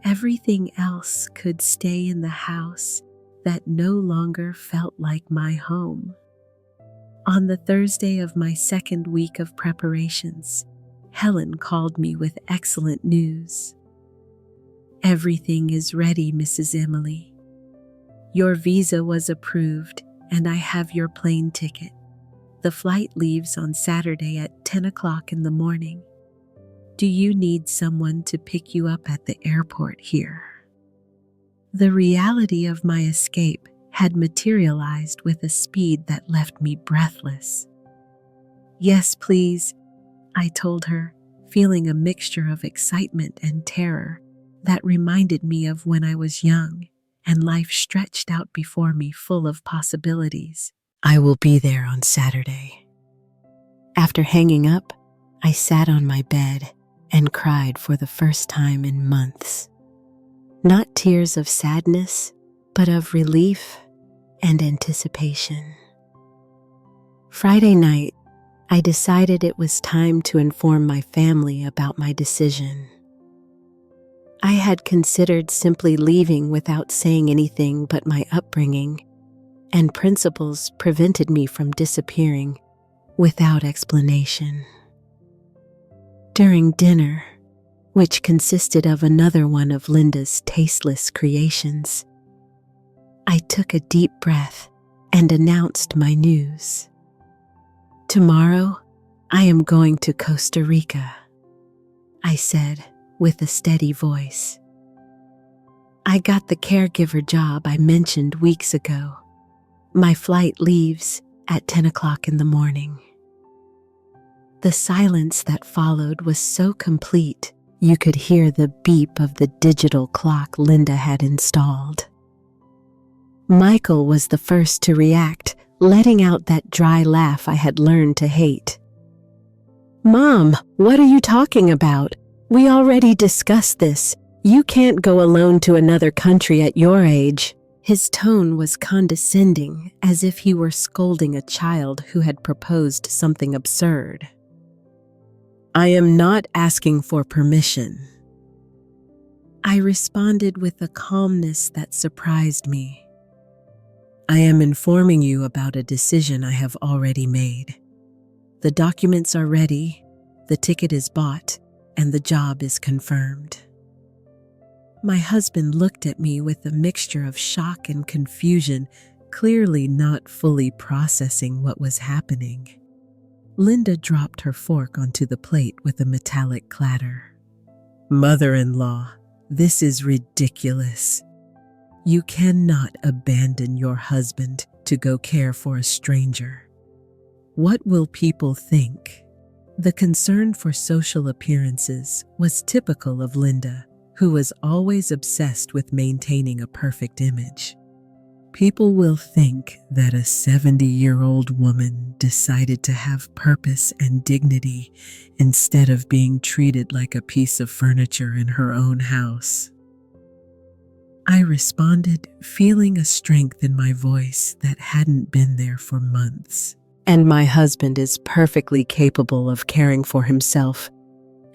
Everything else could stay in the house that no longer felt like my home. On the Thursday of my second week of preparations, Helen called me with excellent news. "Everything is ready, Mrs. Emily. Your visa was approved, and I have your plane ticket. The flight leaves on Saturday at 10 o'clock in the morning. Do you need someone to pick you up at the airport here?" The reality of my escape had materialized with a speed that left me breathless. "Yes, please," I told her, feeling a mixture of excitement and terror that reminded me of when I was young and life stretched out before me full of possibilities. "I will be there on Saturday." After hanging up, I sat on my bed and cried for the first time in months. Not tears of sadness, but of relief and anticipation. Friday night, I decided it was time to inform my family about my decision. I had considered simply leaving without saying anything, but my upbringing and principles prevented me from disappearing without explanation. During dinner, which consisted of another one of Linda's tasteless creations, I took a deep breath and announced my news. "Tomorrow, I am going to Costa Rica," I said with a steady voice. "I got the caregiver job I mentioned weeks ago. My flight leaves at 10 o'clock in the morning." The silence that followed was so complete, you could hear the beep of the digital clock Linda had installed. Michael was the first to react, letting out that dry laugh I had learned to hate. "Mom, what are you talking about? We already discussed this. You can't go alone to another country at your age." His tone was condescending, as if he were scolding a child who had proposed something absurd. "I am not asking for permission," I responded with a calmness that surprised me. "I am informing you about a decision I have already made. The documents are ready, the ticket is bought, and the job is confirmed." My husband looked at me with a mixture of shock and confusion, clearly not fully processing what was happening. Linda dropped her fork onto the plate with a metallic clatter. "Mother-in-law, this is ridiculous. You cannot abandon your husband to go care for a stranger. What will people think?" The concern for social appearances was typical of Linda, who was always obsessed with maintaining a perfect image. People will think that a 70-year-old woman decided to have purpose and dignity instead of being treated like a piece of furniture in her own house. I responded, feeling a strength in my voice that hadn't been there for months. And my husband is perfectly capable of caring for himself,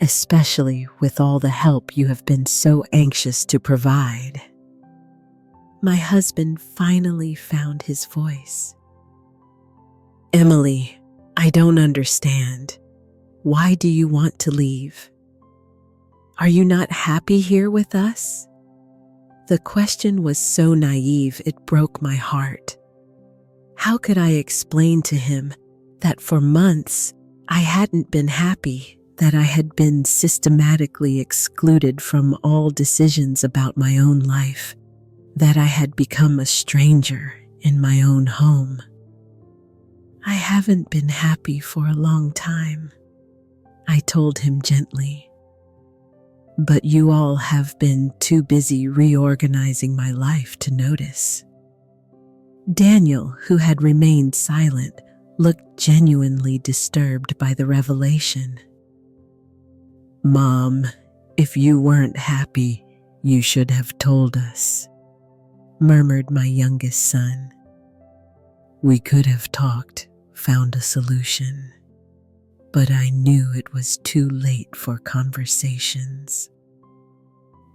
especially with all the help you have been so anxious to provide. My husband finally found his voice. Emily, I don't understand. Why do you want to leave? Are you not happy here with us? The question was so naive it broke my heart. How could I explain to him that for months I hadn't been happy, that I had been systematically excluded from all decisions about my own life, that I had become a stranger in my own home? I haven't been happy for a long time, I told him gently. But you all have been too busy reorganizing my life to notice. Daniel, who had remained silent, looked genuinely disturbed by the revelation. Mom, if you weren't happy, you should have told us, murmured my youngest son. We could have talked, found a solution, but I knew it was too late for conversations.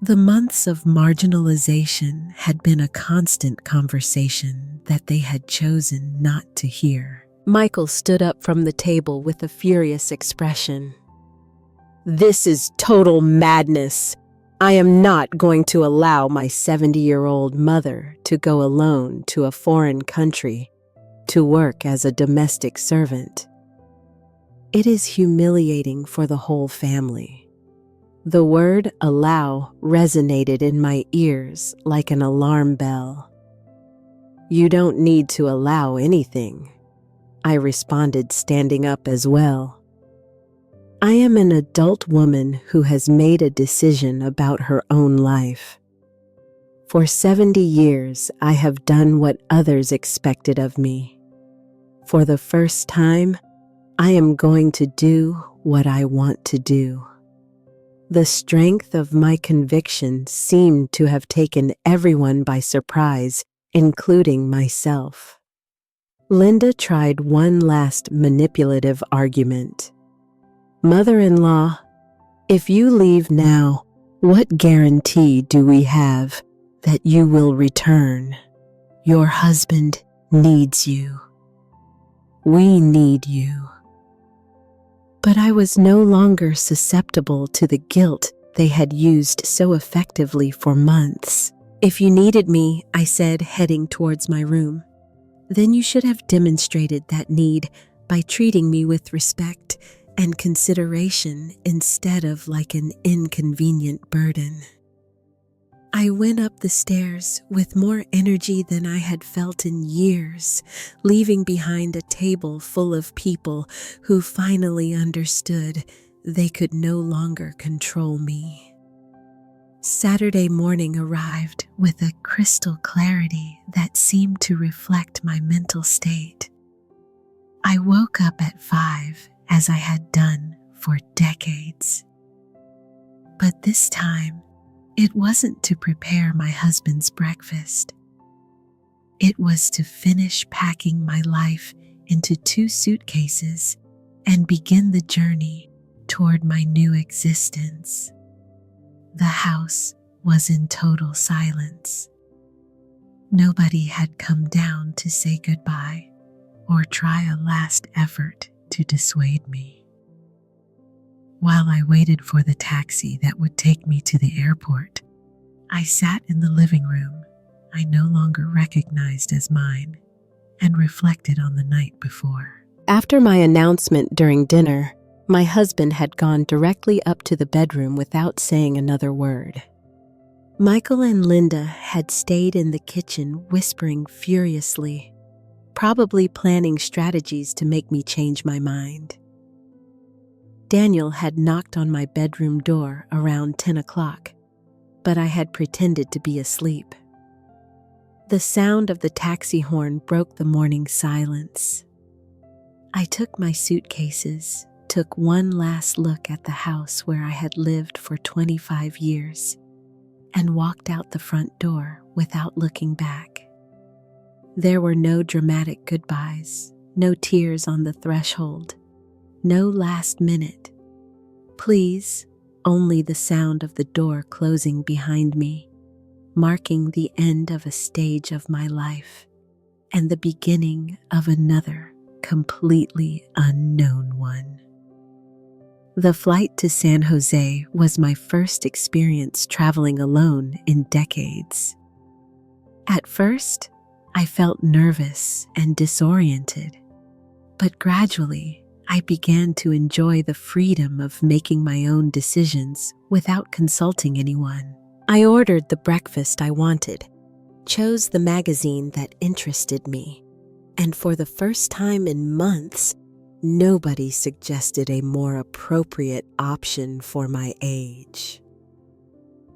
The months of marginalization had been a constant conversation that they had chosen not to hear. Michael stood up from the table with a furious expression. This is total madness. I am not going to allow my 70-year-old mother to go alone to a foreign country to work as a domestic servant. It is humiliating for the whole family. The word allow resonated in my ears like an alarm bell. You don't need to allow anything, I responded, standing up as well. I am an adult woman who has made a decision about her own life. For 70 years, I have done what others expected of me. For the first time, I am going to do what I want to do. The strength of my conviction seemed to have taken everyone by surprise, including myself. Linda tried one last manipulative argument. Mother-in-law, if you leave now, what guarantee do we have that you will return? Your husband needs you. We need you. But I was no longer susceptible to the guilt they had used so effectively for months. If you needed me, I said, heading towards my room, then you should have demonstrated that need by treating me with respect and consideration instead of like an inconvenient burden. I went up the stairs with more energy than I had felt in years, leaving behind a table full of people who finally understood they could no longer control me. Saturday morning arrived with a crystal clarity that seemed to reflect my mental state. I woke up at 5, as I had done for decades. But this time, it wasn't to prepare my husband's breakfast. It was to finish packing my life into 2 suitcases and begin the journey toward my new existence. The house was in total silence. Nobody had come down to say goodbye or try a last effort to dissuade me. While I waited for the taxi that would take me to the airport, I sat in the living room I no longer recognized as mine and reflected on the night before. After my announcement during dinner, my husband had gone directly up to the bedroom without saying another word. Michael and Linda had stayed in the kitchen whispering furiously, probably planning strategies to make me change my mind. Daniel had knocked on my bedroom door around 10 o'clock, but I had pretended to be asleep. The sound of the taxi horn broke the morning silence. I took my suitcases, took one last look at the house where I had lived for 25 years, and walked out the front door without looking back. There were no dramatic goodbyes, no tears on the threshold, no last minute. Please, only the sound of the door closing behind me, marking the end of a stage of my life and the beginning of another completely unknown one. The flight to San Jose was my first experience traveling alone in decades. At first, I felt nervous and disoriented, but gradually I began to enjoy the freedom of making my own decisions without consulting anyone. I ordered the breakfast I wanted, chose the magazine that interested me, and for the first time in months, nobody suggested a more appropriate option for my age.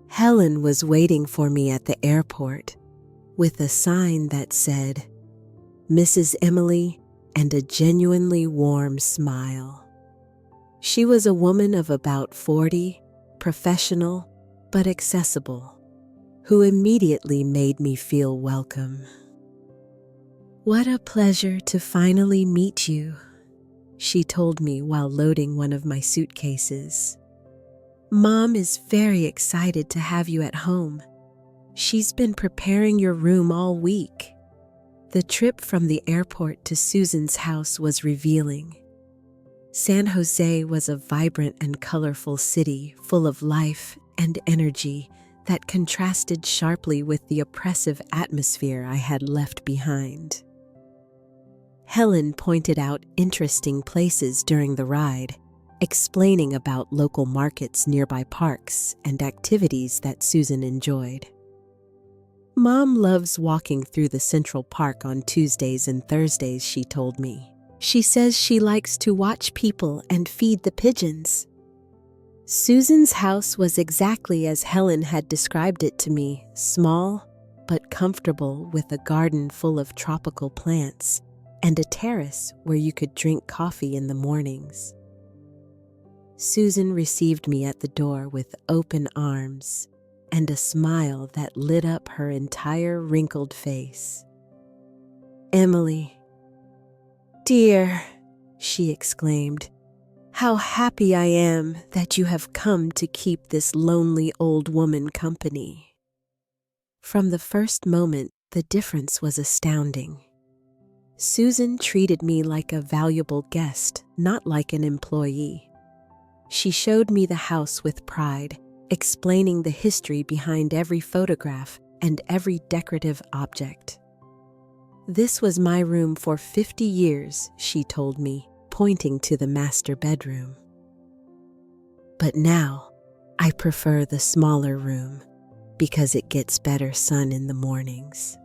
Helen was waiting for me at the airport with a sign that said, "Mrs. Emily," and a genuinely warm smile. She was a woman of about 40, professional but accessible, who immediately made me feel welcome. "What a pleasure to finally meet you," she told me while loading one of my suitcases. "Mom is very excited to have you at home. She's been preparing your room all week." The trip from the airport to Susan's house was revealing. San Jose was a vibrant and colorful city full of life and energy that contrasted sharply with the oppressive atmosphere I had left behind. Helen pointed out interesting places during the ride, explaining about local markets, nearby parks, and activities that Susan enjoyed. "Mom loves walking through the Central Park on Tuesdays and Thursdays," she told me. "She says she likes to watch people and feed the pigeons." Susan's house was exactly as Helen had described it to me, small but comfortable, with a garden full of tropical plants and a terrace where you could drink coffee in the mornings. Susan received me at the door with open arms and a smile that lit up her entire wrinkled face. "Emily, dear," she exclaimed, "how happy I am that you have come to keep this lonely old woman company." From the first moment, the difference was astounding. Susan treated me like a valuable guest, not like an employee. She showed me the house with pride, explaining the history behind every photograph and every decorative object. "This was my room for 50 years, she told me, pointing to the master bedroom. "But now, I prefer the smaller room because it gets better sun in the mornings.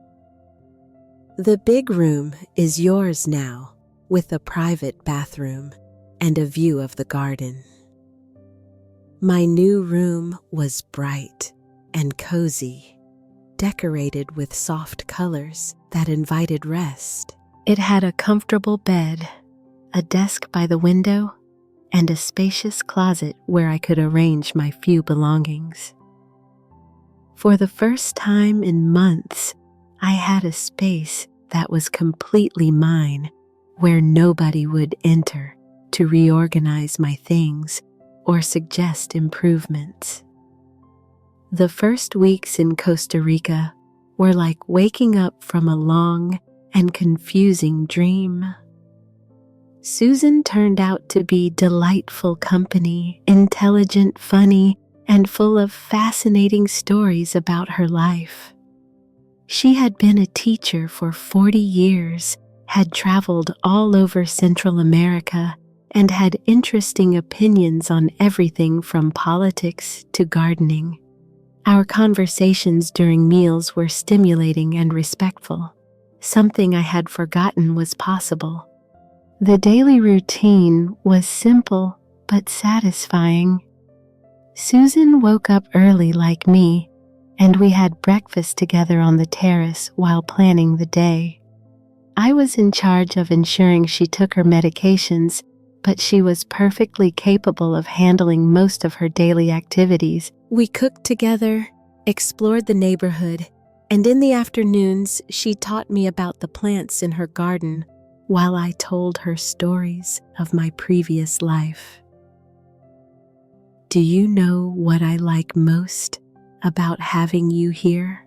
The big room is yours now, with a private bathroom and a view of the garden." My new room was bright and cozy, decorated with soft colors that invited rest. It had a comfortable bed, a desk by the window, and a spacious closet where I could arrange my few belongings. For the first time in months, I had a space that was completely mine, where nobody would enter to reorganize my things or suggest improvements. The first weeks in Costa Rica were like waking up from a long and confusing dream. Susan turned out to be delightful company, intelligent, funny, and full of fascinating stories about her life. She had been a teacher for 40 years, had traveled all over Central America, and had interesting opinions on everything from politics to gardening. Our conversations during meals were stimulating and respectful, something I had forgotten was possible. The daily routine was simple but satisfying. Susan woke up early like me and we had breakfast together on the terrace while planning the day. I was in charge of ensuring she took her medications, but she was perfectly capable of handling most of her daily activities. We cooked together, explored the neighborhood, and in the afternoons, she taught me about the plants in her garden while I told her stories of my previous life. Do you know what I like most about having you here?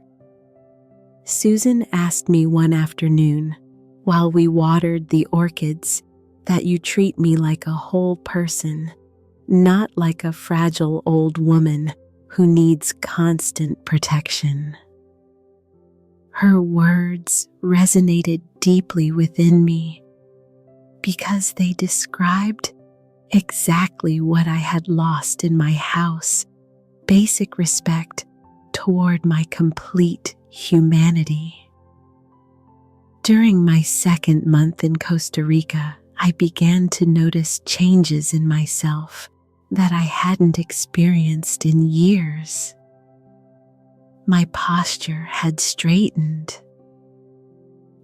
Susan asked me one afternoon while we watered the orchids that you treat me like a whole person, not like a fragile old woman who needs constant protection. Her words resonated deeply within me because they described exactly what I had lost in my house: basic respect toward my complete humanity. During my second month in Costa Rica, I began to notice changes in myself that I hadn't experienced in years. My posture had straightened.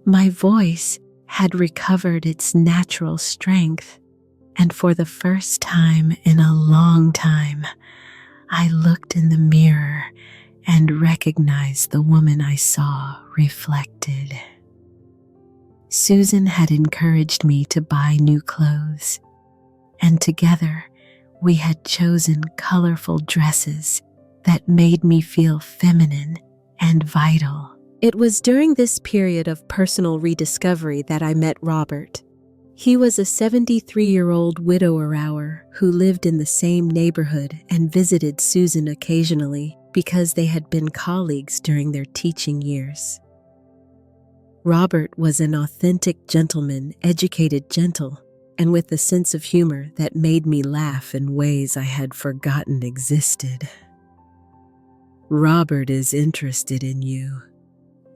My voice had recovered its natural strength, and for the first time in a long time, I looked in the mirror and recognized the woman I saw reflected. Susan had encouraged me to buy new clothes, and together we had chosen colorful dresses that made me feel feminine and vital. It was during this period of personal rediscovery that I met Robert. He was a 73-year-old widower who lived in the same neighborhood and visited Susan occasionally because they had been colleagues during their teaching years. Robert was an authentic gentleman, educated, gentle, and with a sense of humor that made me laugh in ways I had forgotten existed. "Robert is interested in you,"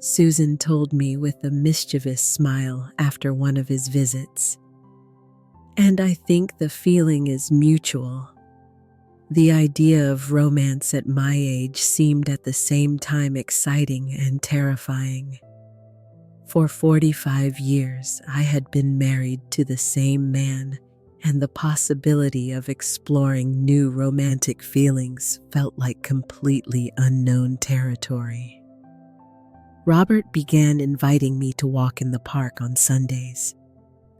Susan told me with a mischievous smile after one of his visits. "And I think the feeling is mutual." The idea of romance at my age seemed at the same time exciting and terrifying. For 45 years, I had been married to the same man, and the possibility of exploring new romantic feelings felt like completely unknown territory. Robert began inviting me to walk in the park on Sundays.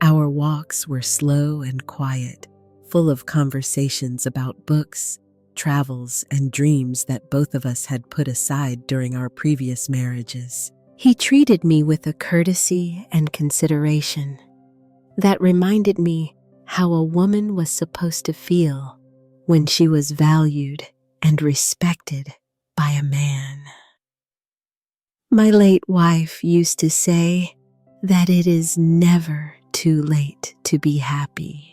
Our walks were slow and quiet, full of conversations about books, travels, and dreams that both of us had put aside during our previous marriages. He treated me with a courtesy and consideration that reminded me how a woman was supposed to feel when she was valued and respected by a man. My late wife used to say that it is never too late to be happy.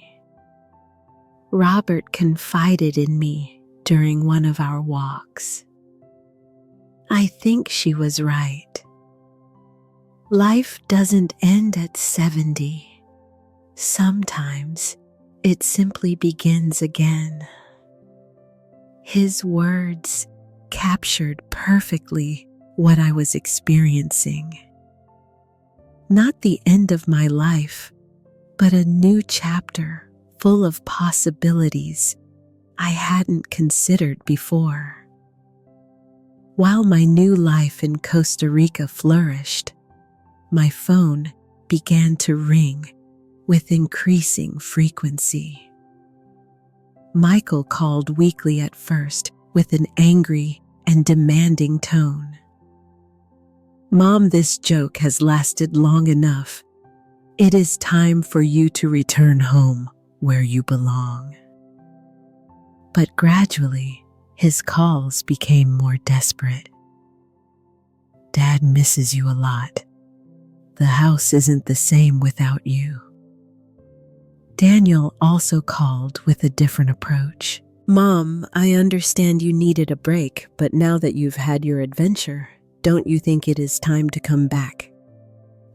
Robert confided in me during one of our walks. I think she was right. Life doesn't end at 70. Sometimes it simply begins again. His words captured perfectly what I was experiencing. Not the end of my life, but a new chapter full of possibilities I hadn't considered before. While my new life in Costa Rica flourished, my phone began to ring with increasing frequency. Michael called weekly at first with an angry and demanding tone. "Mom, this joke has lasted long enough. It is time for you to return home where you belong." But gradually, his calls became more desperate. "Dad misses you a lot. The house isn't the same without you." Daniel also called with a different approach. "Mom, I understand you needed a break, but now that you've had your adventure, don't you think it is time to come back?"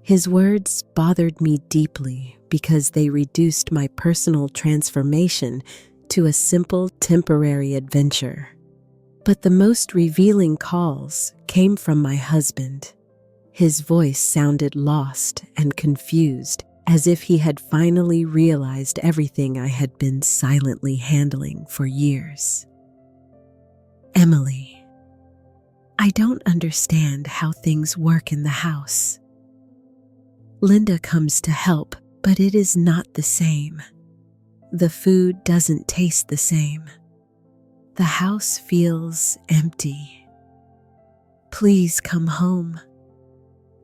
His words bothered me deeply because they reduced my personal transformation to a simple temporary adventure. But the most revealing calls came from my husband. His voice sounded lost and confused, as if he had finally realized everything I had been silently handling for years. "Emily, I don't understand how things work in the house. Linda comes to help, but it is not the same. The food doesn't taste the same. The house feels empty. Please come home."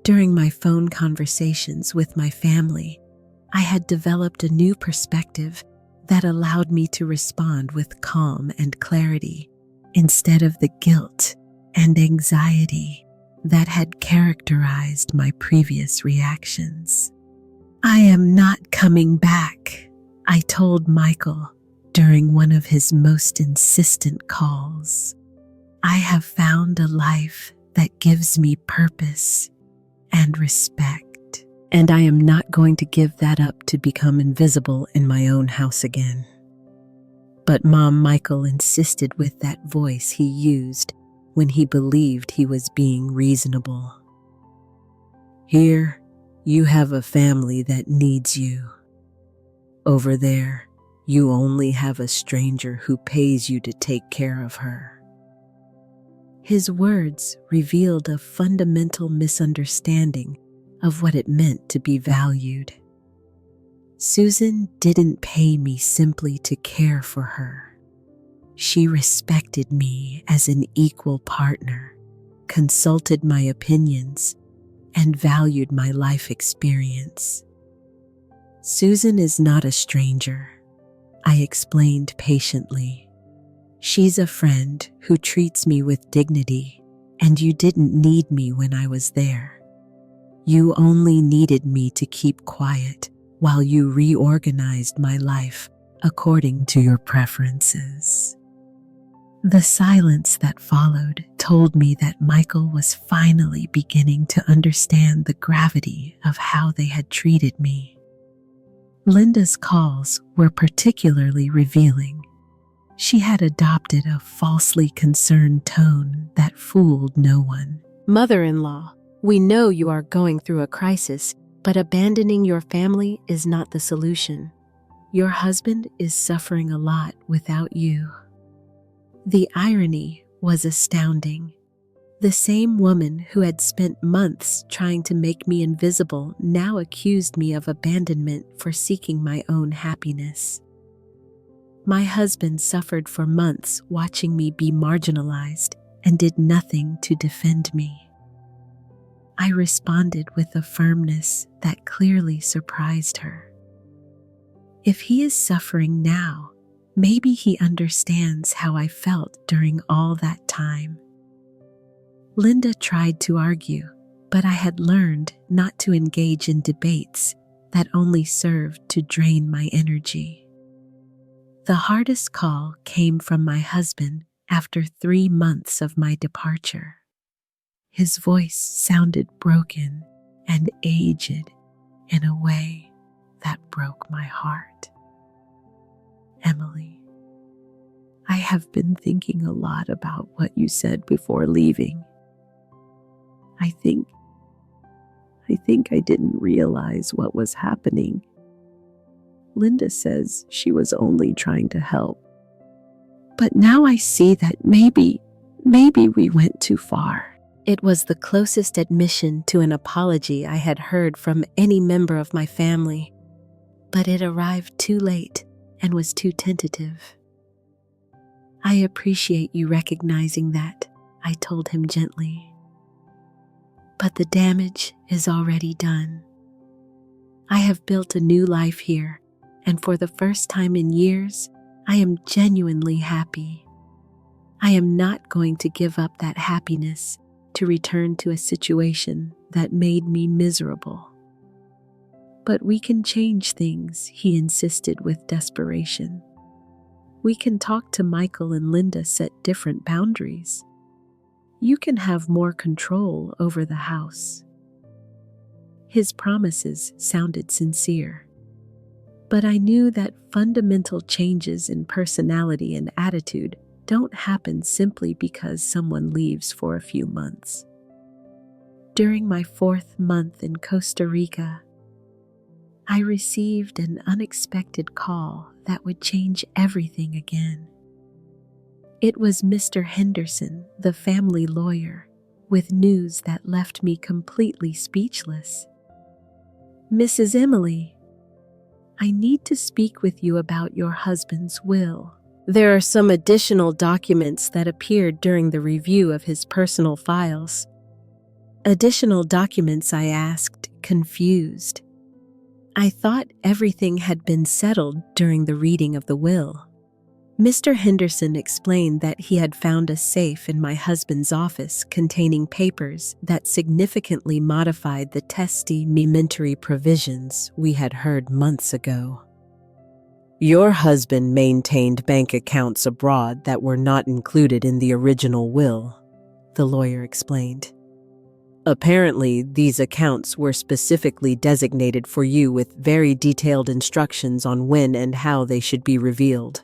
During my phone conversations with my family, I had developed a new perspective that allowed me to respond with calm and clarity instead of the guilt and anxiety that had characterized my previous reactions. "I am not coming back," I told Michael during one of his most insistent calls. "I have found a life that gives me purpose and respect, and I am not going to give that up to become invisible in my own house again." But Michael insisted with that voice he used when he believed he was being reasonable. "Here, you have a family that needs you. Over there, you only have a stranger who pays you to take care of her." His words revealed a fundamental misunderstanding of what it meant to be valued. Susan didn't pay me simply to care for her. She respected me as an equal partner, consulted my opinions, and valued my life experience. "Susan is not a stranger," I explained patiently. "She's a friend who treats me with dignity, and you didn't need me when I was there. You only needed me to keep quiet while you reorganized my life according to your preferences." The silence that followed told me that Michael was finally beginning to understand the gravity of how they had treated me. Linda's calls were particularly revealing. She had adopted a falsely concerned tone that fooled no one. "Mother-in-law, we know you are going through a crisis, but abandoning your family is not the solution. Your husband is suffering a lot without you." The irony was astounding. The same woman who had spent months trying to make me invisible now accused me of abandonment for seeking my own happiness. My husband suffered for months watching me be marginalized and did nothing to defend me. I responded with a firmness that clearly surprised her. If he is suffering now, maybe he understands how I felt during all that time. Linda tried to argue, but I had learned not to engage in debates that only served to drain my energy. The hardest call came from my husband after 3 months of my departure. His voice sounded broken and aged in a way that broke my heart. "Emily, I have been thinking a lot about what you said before leaving. I think I didn't realize what was happening. Linda says she was only trying to help. But now I see that maybe we went too far." It was the closest admission to an apology I had heard from any member of my family, but it arrived too late and was too tentative. "I appreciate you recognizing that," I told him gently. "But the damage is already done. I have built a new life here, and for the first time in years, I am genuinely happy. I am not going to give up that happiness to return to a situation that made me miserable." "But we can change things," he insisted with desperation. "We can talk to Michael and Linda set different boundaries. You can have more control over the house." His promises sounded sincere, but I knew that fundamental changes in personality and attitude don't happen simply because someone leaves for a few months. During my 4th month in Costa Rica, I received an unexpected call that would change everything again. It was Mr. Henderson, the family lawyer, with news that left me completely speechless. "Mrs. Emily, I need to speak with you about your husband's will. There are some additional documents that appeared during the review of his personal files." "Additional documents?" I asked, confused. I thought everything had been settled during the reading of the will. Mr. Henderson explained that he had found a safe in my husband's office containing papers that significantly modified the testamentary provisions we had heard months ago. "Your husband maintained bank accounts abroad that were not included in the original will," the lawyer explained. "Apparently, these accounts were specifically designated for you with very detailed instructions on when and how they should be revealed."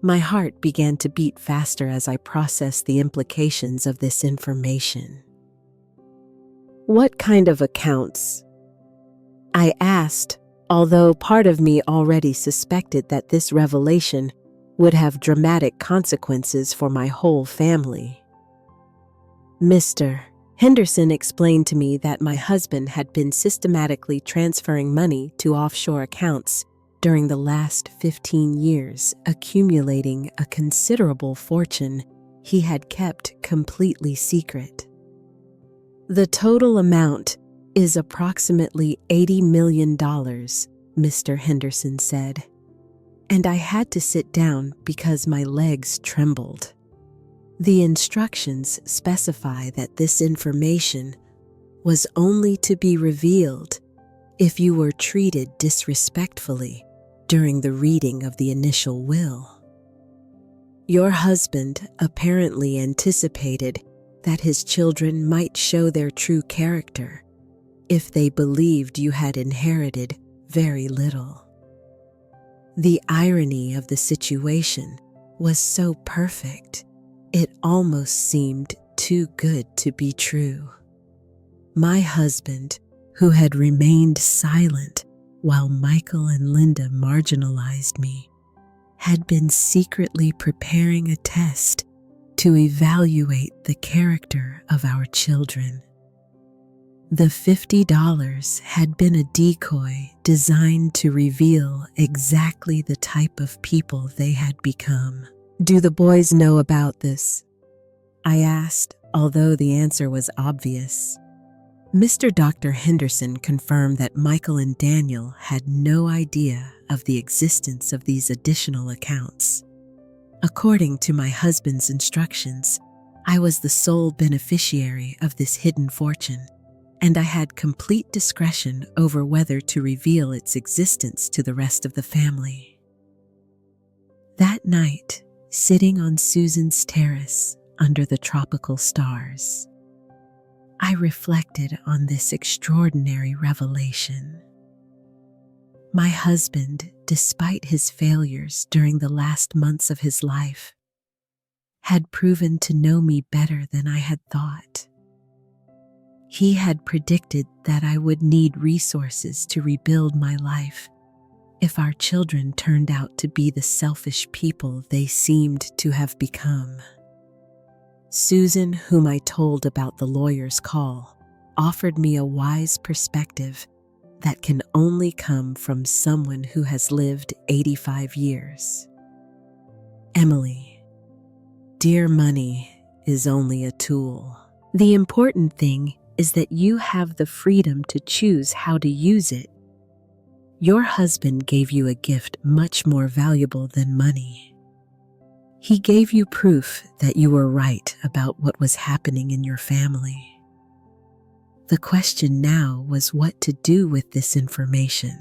My heart began to beat faster as I processed the implications of this information. "What kind of accounts?" I asked, although part of me already suspected that this revelation would have dramatic consequences for my whole family. Mr. Henderson explained to me that my husband had been systematically transferring money to offshore accounts during the last 15 years, accumulating a considerable fortune he had kept completely secret. "The total amount is approximately $80 million, Mr. Henderson said, and I had to sit down because my legs trembled. The instructions specify that this information was only to be revealed if you were treated disrespectfully during the reading of the initial will. Your husband apparently anticipated that his children might show their true character if they believed you had inherited very little. The irony of the situation was so perfect, it almost seemed too good to be true. My husband, who had remained silent while Michael and Linda marginalized me, had been secretly preparing a test to evaluate the character of our children. The $50 had been a decoy designed to reveal exactly the type of people they had become. "Do the boys know about this?" I asked, although the answer was obvious. Mr. Dr. Henderson confirmed that Michael and Daniel had no idea of the existence of these additional accounts. According to my husband's instructions, I was the sole beneficiary of this hidden fortune, and I had complete discretion over whether to reveal its existence to the rest of the family. That night, sitting on Susan's terrace under the tropical stars, I reflected on this extraordinary revelation. My husband, despite his failures during the last months of his life, had proven to know me better than I had thought. He had predicted that I would need resources to rebuild my life if our children turned out to be the selfish people they seemed to have become. Susan, whom I told about the lawyer's call, offered me a wise perspective that can only come from someone who has lived 85 years. "Emily, dear money is only a tool. The important thing is that you have the freedom to choose how to use it. Your husband gave you a gift much more valuable than money. He gave you proof that you were right about what was happening in your family. The question now was what to do with this information.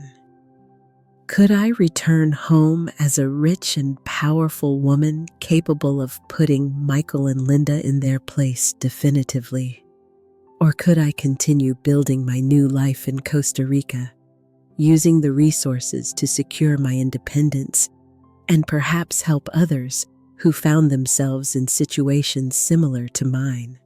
Could I return home as a rich and powerful woman capable of putting Michael and Linda in their place definitively? Or could I continue building my new life in Costa Rica, using the resources to secure my independence and perhaps help others who found themselves in situations similar to mine.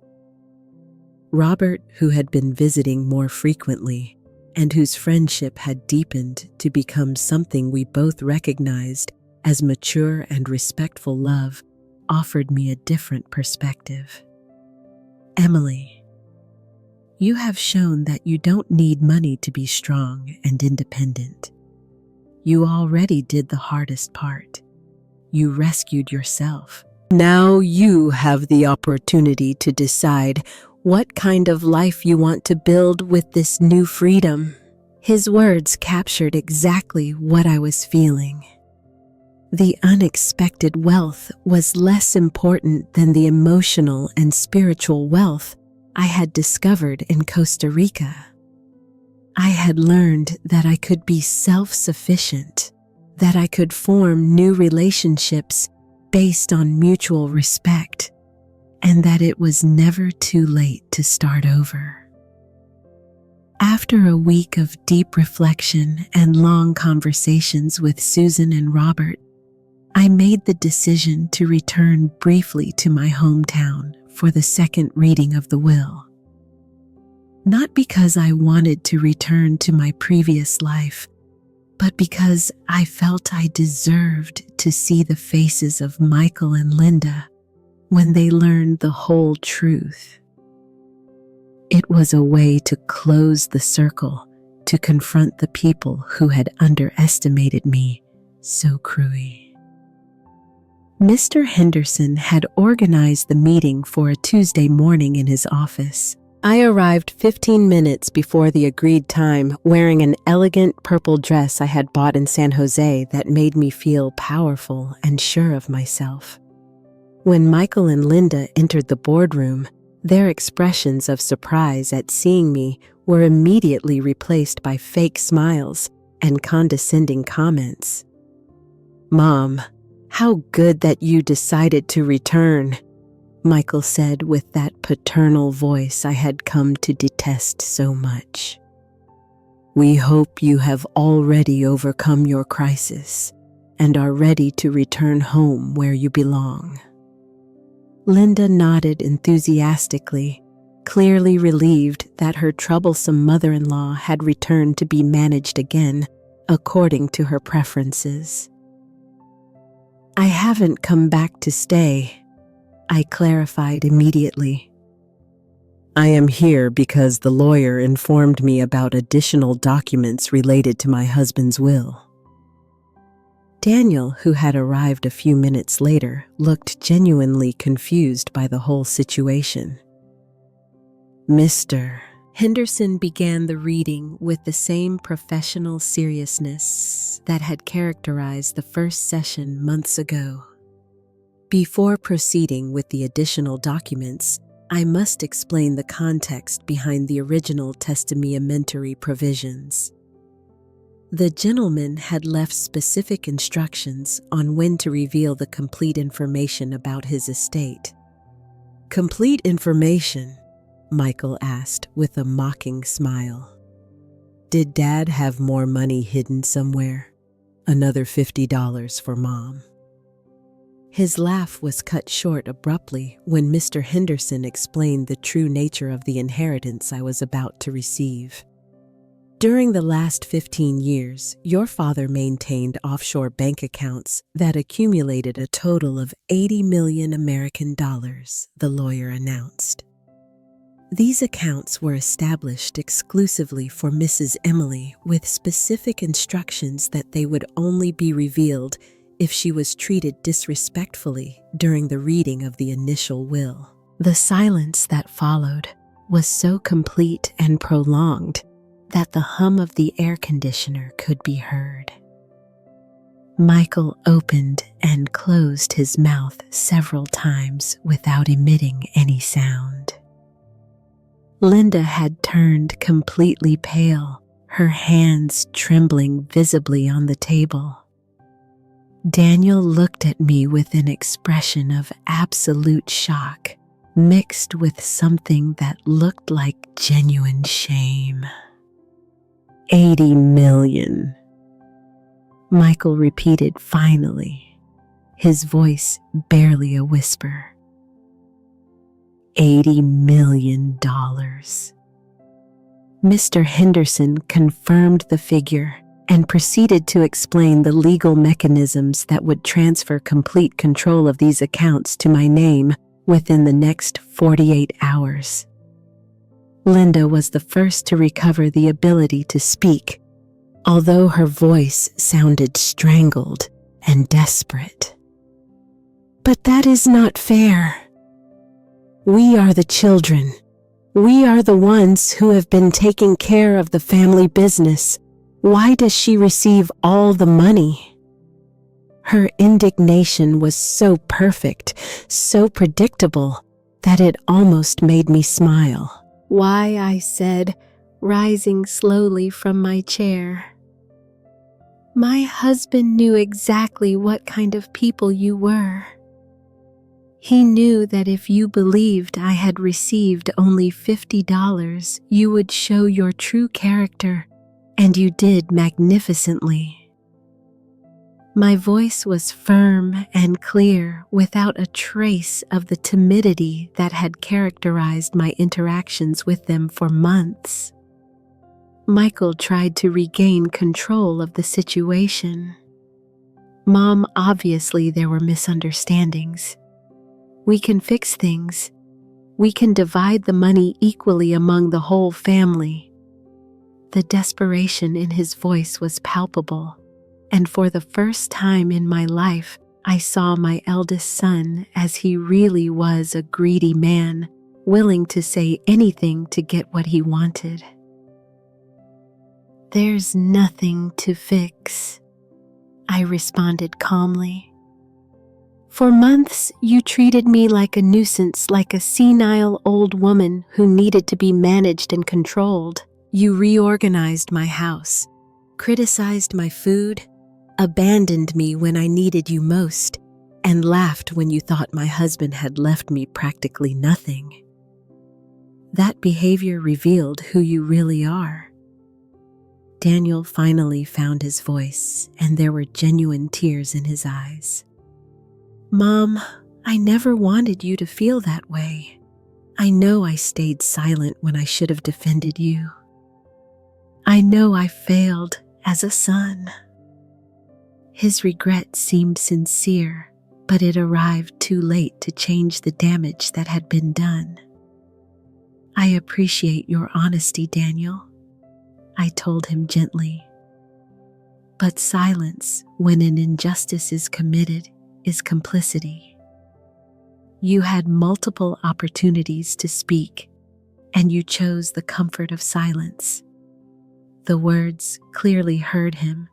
Robert, who had been visiting more frequently, and whose friendship had deepened to become something we both recognized as mature and respectful love, offered me a different perspective. Emily, you have shown that you don't need money to be strong and independent. You already did the hardest part. You rescued yourself. Now you have the opportunity to decide what kind of life you want to build with this new freedom. His words captured exactly what I was feeling. The unexpected wealth was less important than the emotional and spiritual wealth I had discovered in Costa Rica. I had learned that I could be self-sufficient, that I could form new relationships based on mutual respect, and that it was never too late to start over. After a week of deep reflection and long conversations with Susan and Robert, I made the decision to return briefly to my hometown for the second reading of the will. Not because I wanted to return to my previous life, but because I felt I deserved to see the faces of Michael and Linda when they learned the whole truth. It was a way to close the circle, to confront the people who had underestimated me so cruelly. Mr. Henderson had organized the meeting for a Tuesday morning in his office. I arrived 15 minutes before the agreed time, wearing an elegant purple dress I had bought in San Jose that made me feel powerful and sure of myself. When Michael and Linda entered the boardroom, their expressions of surprise at seeing me were immediately replaced by fake smiles and condescending comments. "Mom, how good that you decided to return," Michael said with that paternal voice I had come to detest so much. "We hope you have already overcome your crisis and are ready to return home where you belong." Linda nodded enthusiastically, clearly relieved that her troublesome mother-in-law had returned to be managed again according to her preferences. "I haven't come back to stay," I clarified immediately. "I am here because the lawyer informed me about additional documents related to my husband's will." Daniel, who had arrived a few minutes later, looked genuinely confused by the whole situation. "Mr. Henderson began the reading with the same professional seriousness that had characterized the first session months ago. Before proceeding with the additional documents, I must explain the context behind the original testamentary provisions. The gentleman had left specific instructions on when to reveal the complete information about his estate. "Complete information?" Michael asked with a mocking smile. "Did Dad have more money hidden somewhere? Another $50 for Mom." His laugh was cut short abruptly when Mr. Henderson explained the true nature of the inheritance I was about to receive. "During the last 15 years, your father maintained offshore bank accounts that accumulated a total of 80 million American dollars, the lawyer announced. These accounts were established exclusively for Mrs. Emily with specific instructions that they would only be revealed if she was treated disrespectfully during the reading of the initial will." The silence that followed was so complete and prolonged that the hum of the air conditioner could be heard. Michael opened and closed his mouth several times without emitting any sound. Linda had turned completely pale, her hands trembling visibly on the table. Daniel looked at me with an expression of absolute shock, mixed with something that looked like genuine shame. 80 million, Michael repeated finally. his voice barely a whisper. $80 million. Mr. Henderson confirmed the figure and proceeded to explain the legal mechanisms that would transfer complete control of these accounts to my name within the next 48 hours. Linda was the first to recover the ability to speak, although her voice sounded strangled and desperate. But that is not fair. We are the children. We are the ones who have been taking care of the family business. Why does she receive all the money? Her indignation was so perfect, so predictable, that it almost made me smile. Why, I said, rising slowly from my chair. My husband knew exactly what kind of people you were. He knew that if you believed I had received only $50, you would show your true character, and you did magnificently. My voice was firm and clear, without a trace of the timidity that had characterized my interactions with them for months. Michael tried to regain control of the situation. Mom, obviously there were misunderstandings. We can fix things. We can divide the money equally among the whole family. The desperation in his voice was palpable, and for the first time in my life, I saw my eldest son as he really was, a greedy man, willing to say anything to get what he wanted. There's nothing to fix, I responded calmly. For months, you treated me like a nuisance, like a senile old woman who needed to be managed and controlled. You reorganized my house, criticized my food, abandoned me when I needed you most, and laughed when you thought my husband had left me practically nothing. That behavior revealed who you really are. Daniel finally found his voice, and there were genuine tears in his eyes. Mom, I never wanted you to feel that way. I know I stayed silent when I should have defended you. I know I failed as a son. His regret seemed sincere, but it arrived too late to change the damage that had been done. I appreciate your honesty, Daniel, I told him gently. But silence, when an injustice is committed, is complicity. You had multiple opportunities to speak, and you chose the comfort of silence. The words clearly hurt him,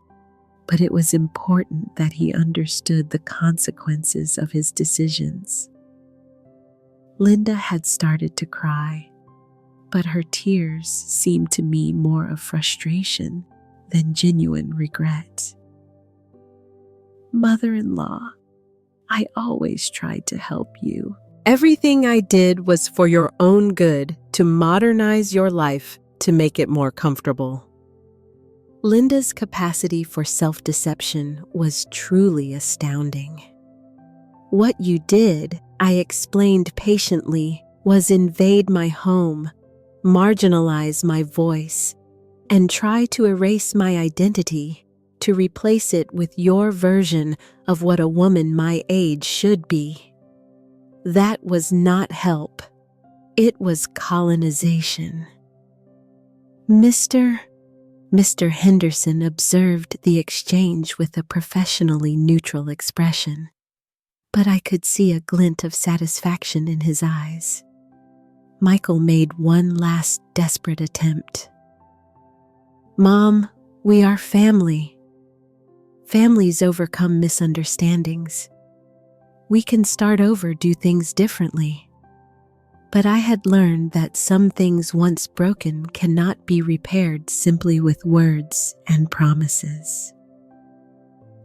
but it was important that he understood the consequences of his decisions. Linda had started to cry, but her tears seemed to me more of frustration than genuine regret. Mother-in-law, I always tried to help you. Everything I did was for your own good, to modernize your life, to make it more comfortable. Linda's capacity for self-deception was truly astounding. What you did, I explained patiently, was invade my home, marginalize my voice, and try to erase my identity, to replace it with your version of what a woman my age should be. That was not help. It was colonization. Mr. Henderson observed the exchange with a professionally neutral expression, but I could see a glint of satisfaction in his eyes. Michael made one last desperate attempt. Mom, we are family. Families overcome misunderstandings. We can start over, do things differently. But I had learned that some things once broken cannot be repaired simply with words and promises.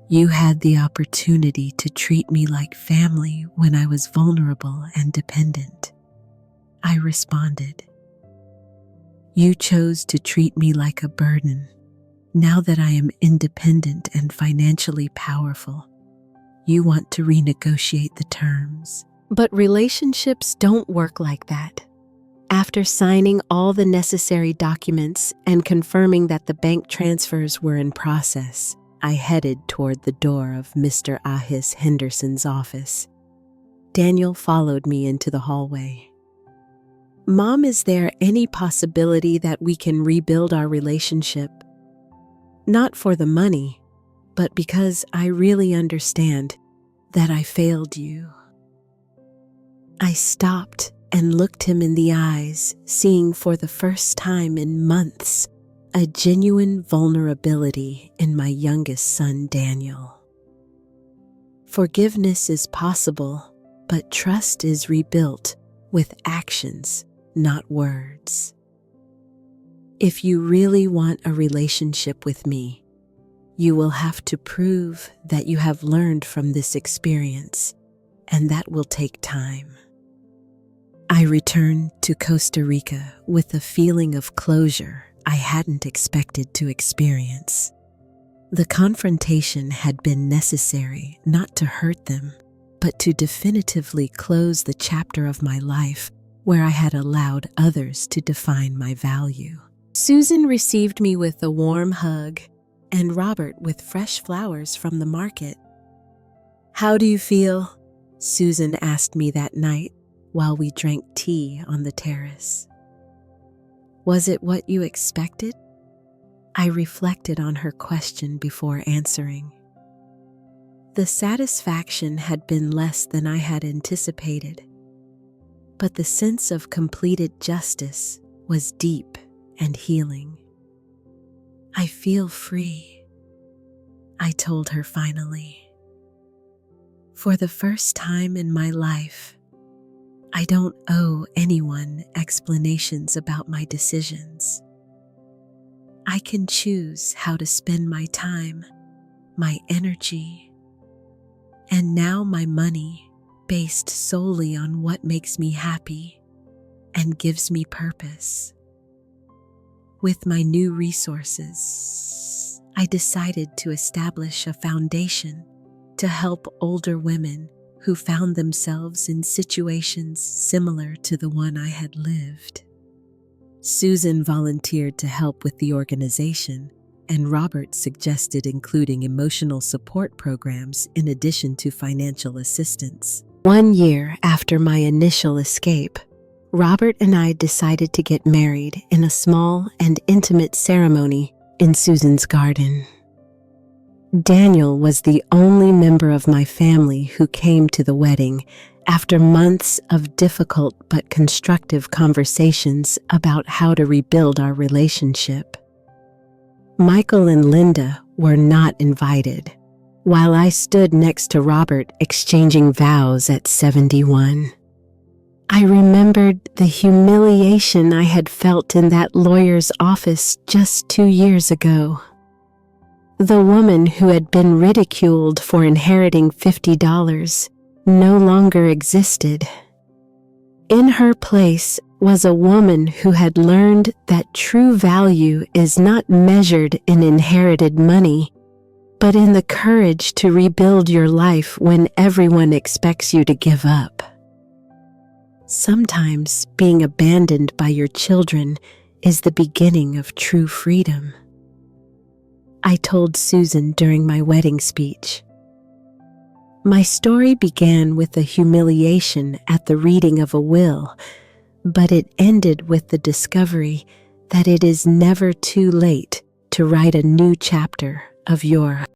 You had the opportunity to treat me like family when I was vulnerable and dependent. I responded. You chose to treat me like a burden. Now that I am independent and financially powerful, You want to renegotiate the terms. But relationships don't work like that. After signing all the necessary documents and confirming that the bank transfers were in process, I headed toward the door of Mr. Ahis Henderson's office. Daniel followed me into the hallway. "Mom, is there any possibility that we can rebuild our relationship? Not for the money, but because I really understand that I failed you." I stopped and looked him in the eyes, seeing for the first time in months a genuine vulnerability in my youngest son, Daniel. Forgiveness is possible, but trust is rebuilt with actions, not words. If you really want a relationship with me, you will have to prove that you have learned from this experience, and that will take time. I returned to Costa Rica with a feeling of closure I hadn't expected to experience. The confrontation had been necessary not to hurt them, but to definitively close the chapter of my life where I had allowed others to define my value. Susan received me with a warm hug, and Robert with fresh flowers from the market. "How do you feel?" Susan asked me that night while we drank tea on the terrace. "Was it what you expected?" I reflected on her question before answering. The satisfaction had been less than I had anticipated, but the sense of completed justice was deep and healing. "I feel free," I told her finally. "For the first time in my life, I don't owe anyone explanations about my decisions. I can choose how to spend my time, my energy, and now my money based solely on what makes me happy and gives me purpose." With my new resources, I decided to establish a foundation to help older women who found themselves in situations similar to the one I had lived. Susan volunteered to help with the organization, and Robert suggested including emotional support programs in addition to financial assistance. 1 year after my initial escape, Robert and I decided to get married in a small and intimate ceremony in Susan's garden. Daniel was the only member of my family who came to the wedding after months of difficult but constructive conversations about how to rebuild our relationship. Michael and Linda were not invited, while I stood next to Robert exchanging vows at 71. I remembered the humiliation I had felt in that lawyer's office just 2 years ago. The woman who had been ridiculed for inheriting $50 no longer existed. In her place was a woman who had learned that true value is not measured in inherited money, but in the courage to rebuild your life when everyone expects you to give up. Sometimes being abandoned by your children is the beginning of true freedom. I told Susan during my wedding speech. My story began with a humiliation at the reading of a will, but it ended with the discovery that it is never too late to write a new chapter of your